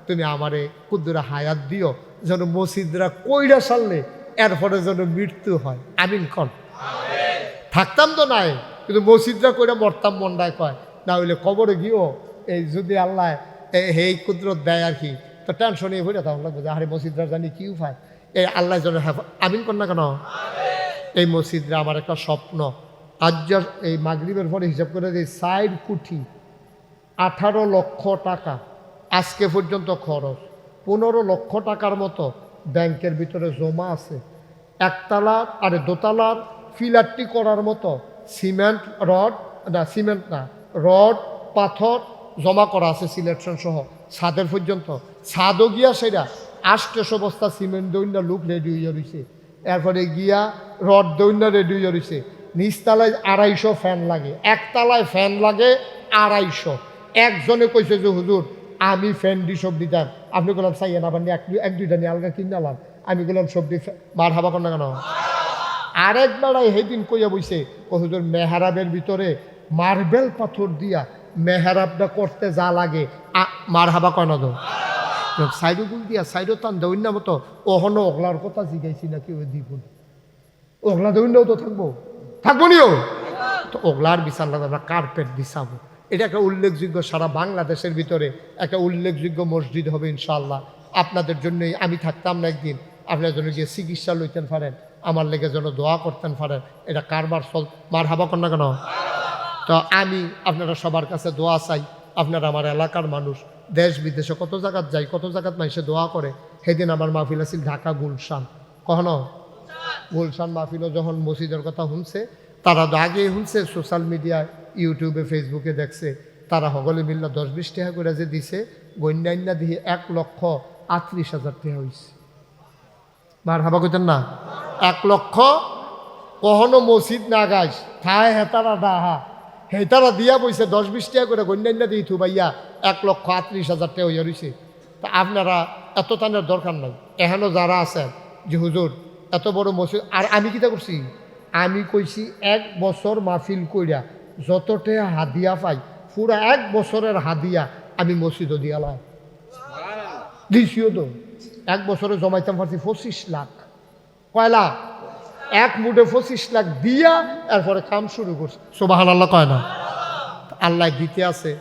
তুমি আমারে কুদ্দুরা হায়াত দিও, যেন মসজিদরা কইরা সারলে এরপরে যেন মৃত্যু হয়। আমিন কন। থাকতাম তো নাই, কিন্তু মসজিদরা কইরা মরতাম মন্ডায় কয়, না হইলে কবরে গিয়েও এই যদি আল্লাহ এই কুদরত দেয় আর কি, তো টেনশনে হইলে তখন লাগবে যে আরে মসজিদরা জানি কি উপায়, এই আল্লাহ যেন আমিন কর না কেন? এই মসজিদরা আমার একটা স্বপ্ন। আজ এই মাগরিবের পরে হিসাব করে যে 4 কোটি 18 লক্ষ টাকা আজকে পর্যন্ত খরচ, 15 লক্ষ টাকার মতো ব্যাংকের ভিতরে জমা আছে। একতলার আর দোতলার ফিলারটি করার মতো সিমেন্ট রড পাথর জমা করা আছে সিলেকশন সহ ছাদের পর্যন্ত। ছাদও গিয়া সেটা 800 বস্তা সিমেন্ট দৈন্যা লোক রেডি হইয়া রয়েছে, এরপরে গিয়া রড দৈন্যা রেডি হইয়া রয়েছে। নিচতলায় 250 ফ্যান লাগে, একতলায় ফ্যান লাগে 250। একজনে কইছে যে হুজুর আমি ফ্যান দি সব দিতাম, আপনি বললাম চাইয়া না বানি 1-2টা নিয়ে আলগা কিনালাম, আমি বললাম সব দি মার হাবা কর না কেন? আরেক বেড়ায় সেদিন কইয়া বইছে ও হুজুর মেহরাবের ভিতরে মার্বেল পাথর দিয়া মেহরাবটা করতে যা লাগে মার হাবা কয় না তো? সাইডো গুল দিয়া সাইডো টান দৈন্য মতো ওহনো ওগলার কথা জিগাইছি নাকি ওই দ্বিগুণ ওগলা দৈন্যও তো থাকবো নিও তো ওগলার বিছান লাগে আমরা কার্পেট বিছাবো। এটা একটা উল্লেখযোগ্য, সারা বাংলাদেশের ভিতরে একটা উল্লেখযোগ্য মসজিদ হবে ইনশাআল্লাহ। আপনাদের জন্যই আমি থাকতাম না একদিন, আপনার জন্য গিয়ে চিকিৎসা লইতেন পারেন, আমার লেগে যেন দোয়া করতেন পারেন, এটা কারবার চল মার হাবা কর না কেন? তো আমি আপনারা সবার কাছে দোয়া চাই। আপনারা আমার এলাকার মানুষ, দেশ বিদেশে কত জায়গাত যাই, কত জায়গাত মানুষে দোয়া করে। সেদিন আমার মাহফিল আছিল ঢাকা গুলশান, কখনো গুলশান মাহফিলও যখন মসজিদের কথা শুনছে, তারা তো আগেই শুনছে, সোশ্যাল মিডিয়ায় ইউটিউবে ফেসবুকে দেখছে, তারা সকলে মিল্লা 10-20 টাকা করে যে দিছে, গণ্যান্যা দিয়ে 1,38,000 টাকা হয়েছে। মার হাবা কইতেন না, 1 লক্ষ কখনো মসজিদ না গাইস ঠায় হেতারা ডাহা হেতারা দিয়া বইছে 10-20 টাকা করে গণ্যান্যা দিয়ে থু ভাইয়া 1,38,000 টাকা হইয়া রয়েছে। তা আপনারা এত টানের দরকার নাই। এখানে যারা আছেন যে হুজুর এত বড় মসজিদ, আর আমি কিতা করছি, আমি কইছি 1 বছর মাহফিল কইরা যতটা হাদিয়া পাই পুরা 1 বছরের হাদিয়া আমি মসজিদও দিয়ালাম দিছিও তো। 1 বছরে জমাইতাম পারছি 25 লাখ। কয় লাখ? এক মুঠে 25 লাখ দিয়া এরপরে কাম শুরু করছে। সুবহানাল্লাহ কয় না? আল্লাহ দিতে আছে,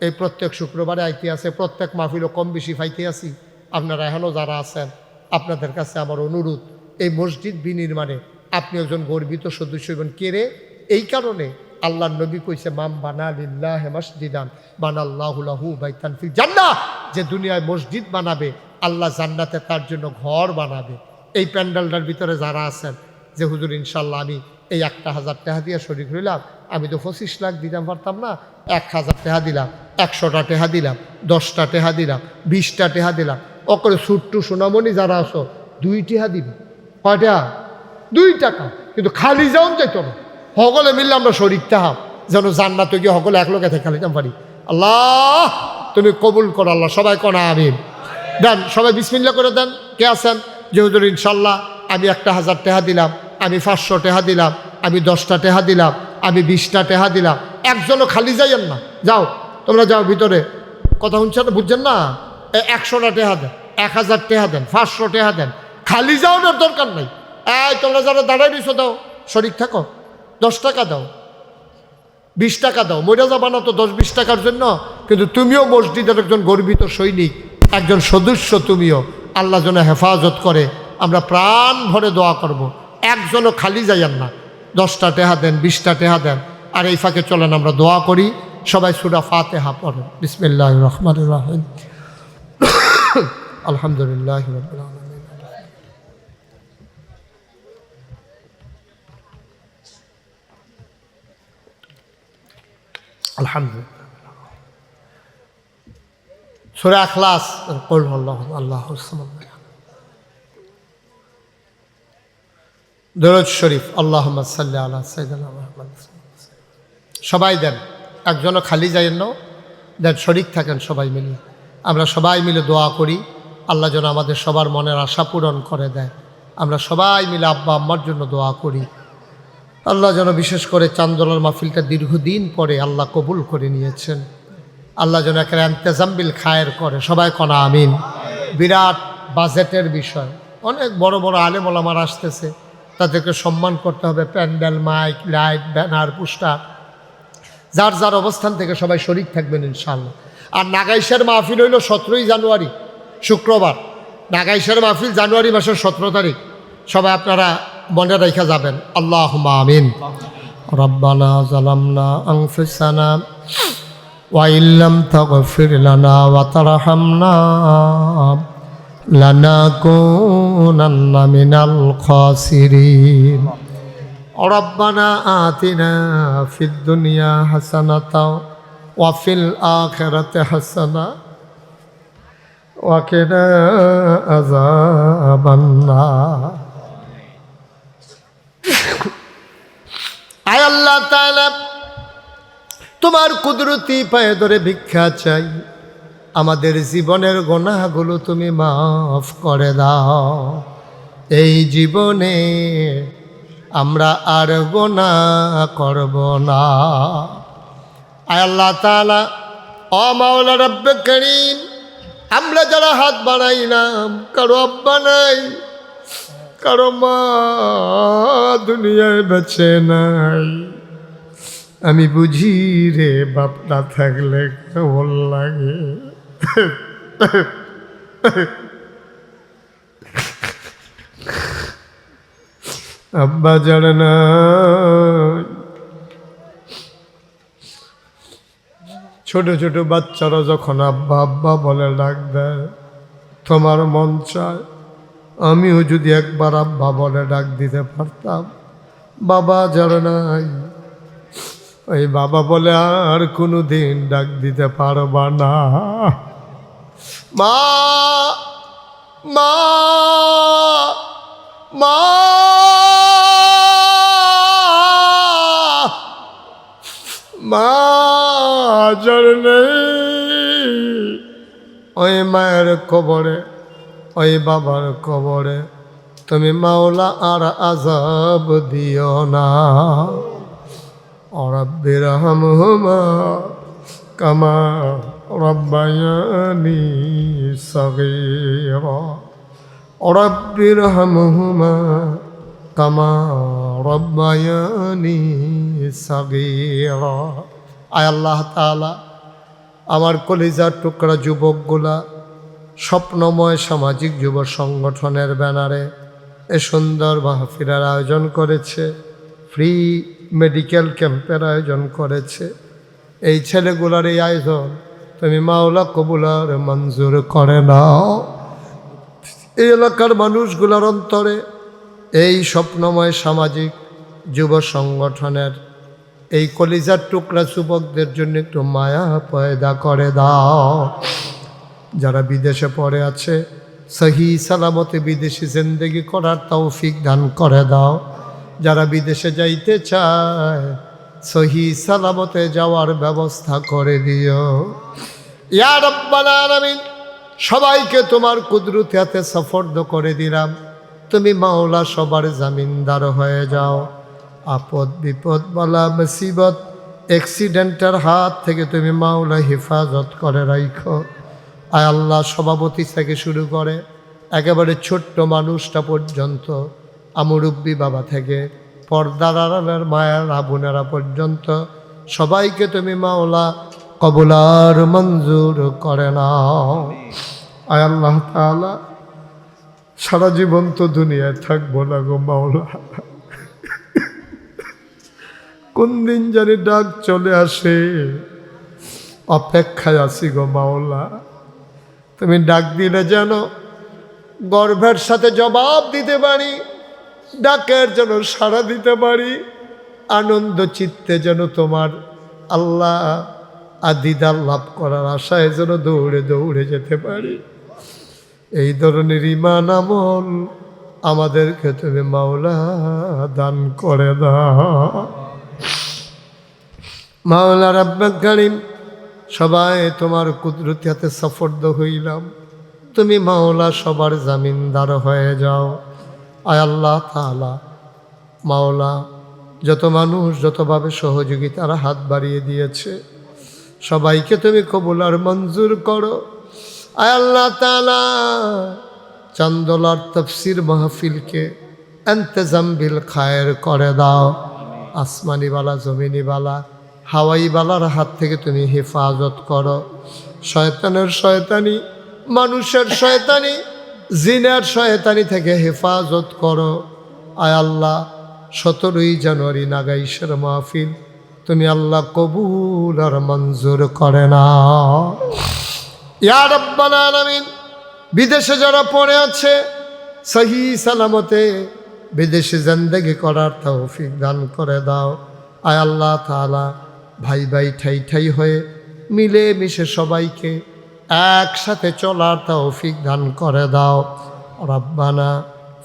এই প্রত্যেক শুক্রবারে আইতে আছে, প্রত্যেক মাহফিলও কম বেশি পাইতে আছি। আপনারা এখনও যারা আছেন, আপনাদের কাছে আমার অনুরোধ, এই মসজিদ বিনির্মাণে আপনি একজন গর্বিত সদস্য হইবেন। কেরে? এই কারণে আল্লাহ নবী কইছে, মাম বানা লিল্লাহি মাসজিদান বানাল্লাহু লাহু বাইতান ফিল জান্নাহ। যে দুনিয়ায় মসজিদ বানাবে, আল্লাহ জান্নাতে তার জন্য ঘর বানাবে। এই প্যান্ডেলটার ভিতরে যারা আছেন যে হুজুর ইনশাল্লাহ আমি এই 1,000 টাকা দিয়ে শরীক হইলাম, আমি তো 25 লাখ দিতাম পারতাম না, 1,000 টাকা দিলাম, 100টা টাকা দিলাম, 10টা টাকা দিলাম, 20টা টাকা দিলাম। অকরে ছুট্টু সোনামণি যারা আছো 2 টাকা দিবি। কয়টা? 2 টাকা। কিন্তু খালি যাওন যাইতো না, সকলে মিললে আমরা শরীক তাহাম যেন জান্নাতে গিয়ে সকলে এক লোকে থেকে খালিতাম পারি। আল্লাহ তুমি কবুল করো আল্লাহ, সবাই কোনা আমিন দেন, সবাই বিসমিল্লাহ করে দেন। কে আছেন যে হুজুর ইনশাল্লাহ আমি 1,000 টাকা দিলাম, আমি 500 টাকা দিলাম, আমি 10টা টাকা দিলাম, আমি 20টা টাকা দিলাম। একজনও খালি যাইয়েন না, যাও তোমরা যাও ভিতরে। কথা শুনছেন বুঝছেন না? 100টা টাকা দেন, 1,000 টাকা দেন, 500 টাকা দেন, খালি যাওয়ার দরকার নাই। এই তোমরা যারা দাঁড়াই দিছো দাও, শরীক থাকো, 10 টাকা দাও, 20 টাকা দাও, মরে যাবা না তো 10-20 টাকার জন্য। কিন্তু তুমিও মসজিদের একজন গর্বিত সৈনিক, একজন সদস্য, তুমিও আল্লাহ যেন হেফাজত করে। আমরা প্রাণ ভরে দোয়া করব। একজনও খালি যাইয়েন না, 10টা টাকা দেন, 20টা টাকা দেন। আর এই ফাঁকে চলেন আমরা দোয়া করি। সবাই সূরা ফাতিহা পড়েন। বিসমিল্লাহির রহমানির রহিম। আলহামদুলিল্লাহি রাব্বিল আলামিন। আলহামদুলিল্লাহ। সূরা ইখলাস, কুল হুয়াল্লাহু আল্লাহুস সামাদ। দরুদ শরীফ, আল্লাহুম্মা সাল্লি আলা সাইয়্যিদিনা মুহাম্মদ। সবাই দেন, একজনও খালি যায়েন না, দেন, শরীক থাকেন সবাই মিলে। আমরা সবাই মিলে দোয়া করি আল্লাহ যেন আমাদের সবার মনের আশা পূরণ করে দেয়। আমরা সবাই মিলে আব্বা আম্মার জন্য দোয়া করি আল্লাহ যেন বিশেষ করে চান্দোলার মাহফিলটা দীর্ঘদিন পরে আল্লাহ কবুল করে নিয়েছেন। আল্লাহ যেন একটা ইন্তেজাম্বিল খায়ের করে। সবাই কনা আমিন। বিরাট বাজেটের বিষয়, অনেক বড় বড় আলেম ওলামার আসতেছে, তাদেরকে সম্মান করতে হবে। Pandal, mic, light, banner, poster, যার যার অবস্থান থেকে সবাই শরীক থাকবেন ইনশাআল্লাহ। আর নাগাইশের মাহফিল হইল 17ই জানুয়ারি শুক্রবার। নাগাইশের মাহফিল জানুয়ারি মাসের 17 তারিখ। সবাই আপনারা মনে রেখে যাবেন। আল্লাহুম্মা আমিন। রব্বানা যালামনা আনফুসানা ওয়া ইল্লাম তাগফির লানা ওয়া তারহামনা লানাকুনান্না মিনাল খাসিরিন। রব্বানা আতিনা ফিদ দুনিয়া হাসানাতাও ওয়া ফিল আখিরাতি হাসানা ওয়া কিনা আযাবান নার। আয় আল্লাহ তাআলা, তোমার কুদরতি পায়ে ধরে ভিক্ষা চাই, আমাদের জীবনের গুনাহগুলো তুমি মাফ করে দাও। এই জীবনে আমরা আর গুনাহ করব না। আয় আল্লাহ তাআলা, ও মাওলা রব্বে করিম, আমরা যারা হাত বাড়াইলাম, কারো আব্বা নাই, কারো মা দুনিয়ায় বেঁচে নাই। আমি বুঝি রে, বাপ না থাকলে কেমন লাগে। আব্বা জানে না, ছোট ছোট বাচ্চারা যখন আব্বা আব্বা বলে ডাক দেয়, তোমার মন চায় আমিও যদি একবার আব্বা বলে ডাক দিতে পারতাম। বাবা যারা নাই, ওই বাবা বলে আর কোনো দিন ডাক দিতে পারবা না। মা মা মা মা যার নেই, ওই মায়ের কবরে, ওই বাবার কবরে তুমি মাওলা আর আযাব দিও না। রাব্বির হামহুমা কামা রাব্বায়ানি সগীরা, রাব্বির হামহুমা কামা রাব্বায়ানি সগীরা। আয় আল্লাহ তাআলা, আমার কলিজার টুকরা যুবকগুলা স্বপ্নময় সামাজিক যুব সংগঠনের ব্যানারে এ সুন্দর মাহফিলের আয়োজন করেছে, ফ্রি মেডিকেল ক্যাম্পের আয়োজন করেছে। এই ছেলেগুলার এই আয়োজন তুমি মাওলা কবুলার মঞ্জুর করে নাও। এই এলাকার মানুষগুলার অন্তরে এই স্বপ্নময় সামাজিক যুব সংগঠনের এই কলিজার টুকরা যুবকদের জন্য একটু মায়া পয়দা করে দাও। যারা বিদেশে পড়ে আছে সহি সালামতে বিদেশি জিন্দেগি করার তৌফিক দান করে দাও। যারা বিদেশে যাইতে চায় সহি সালামতে যাওয়ার ব্যবস্থা করে দিও ইয়া রাব্বাল আলামিন। সবাইকে তোমার কুদরতি হাতে সফর্দ করে দিলাম। তুমি মাওলা সবার জামিনদার হয়ে যাও। আপদ বিপদ বালা মুসিবত অ্যাক্সিডেন্টের হাত থেকে তুমি মাওলা হেফাজত করে রাখো। আয় আল্লাহ, সভাপতি থেকে শুরু করে একেবারে ছোট্ট মানুষটা পর্যন্ত, আমুরব্বী বাবা থেকে পর্দার আড়ালের মায়ের বোনেরা পর্যন্ত সবাইকে তুমি মাওলা কবুলার মঞ্জুর করে নাও। আয় আল্লাহ তাআলা, সারা জীবন তো দুনিয়ায় থাকবো না গো মাওলা, কোন দিন জানি ডাক চলে আসে, অপেক্ষায় আছি গো মাওলা। তুমি ডাক দিলে যেন গর্বের সাথে জবাব দিতে পারি, ডাকের যেন সাড়া দিতে পারি, আনন্দ চিত্তে যেন তোমার আল্লাহ দিদার লাভ করার আশায় যেন দৌড়ে দৌড়ে যেতে পারি। এই ধরনের ঈমান আমল আমাদেরকে তুমি মাওলা দান করে দাও। মাওলা রাব্বুল কারীম, সবাই তোমার কুদরতি হাতে সফর্দ হইলাম। তুমি মাওলা সবার জামিনদার হয়ে যাও। আয় আল্লাহ তাআলা, মাওলা যত মানুষ যতভাবে সহযোগিতার হাত বাড়িয়ে দিয়েছে সবাইকে তুমি কবুল আর মঞ্জুর করো। আয় আল্লাহ তাআলা, চান্দলার তাফসীর মাহফিলকে ইন্তজাম বিল খায়ের করে দাও। আসমানিওয়ালা জমিনিওয়ালা হাওয়াইওয়ালার হাত থেকে তুমি হেফাজত করো। শয়তানের শয়তানি, মানুষের শয়তানি, জিনের শয়তানি থেকে হেফাজত করো। আয় আল্লাহ, 17ই জানুয়ারি নাগাইশের মাহফিল তুমি আল্লাহ কবুল আর মঞ্জুর করে নাও ইয়া রাব্বাল আলামিন। বিদেশে যারা পড়ে আছে সহি সালামতে বিদেশে জিন্দেগি করার তৌফিক দান করে দাও। আয় আল্লাহ তাআলা, ভাই ভাই ঠাই ঠাই হয়ে মিলে মিশে সবাইকে একসাথে চলার তৌফিক দান করে দাও। রব্বানা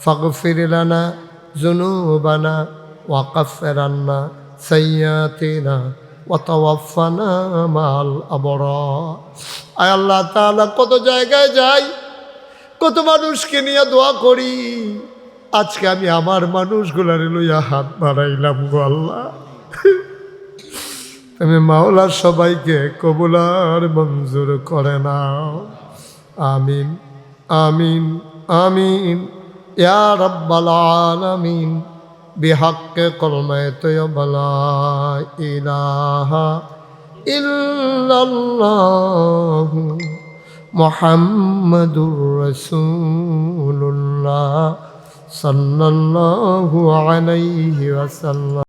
ফাগফির লানা যুনুবানা ওয়া কাফির আন্না সাইয়্যাতিনা ওয়া তাওয়াফানা মাল আবরার। আয় আল্লাহ তাআলা, কত জায়গায় যাই, কত মানুষকে নিয়ে দোয়া করি, আজকে আমি আমার মানুষগুলার লইয়া হাত বাড়াইলাম গো আল্লাহ। তুমি মাওলা সবাইকে কবুলার মঞ্জুর করে নাও। আমিন আমিন আমিন ইয়া রাব্বাল আলামিন। বিহাক্কে কলমায়ে তয়্যিবা লা ইলাহা ইল্লাল্লাহু মুহাম্মাদুর রাসূলুল্লাহ সাল্লাল্লাহু আলাইহি ওয়াসাল্লাম।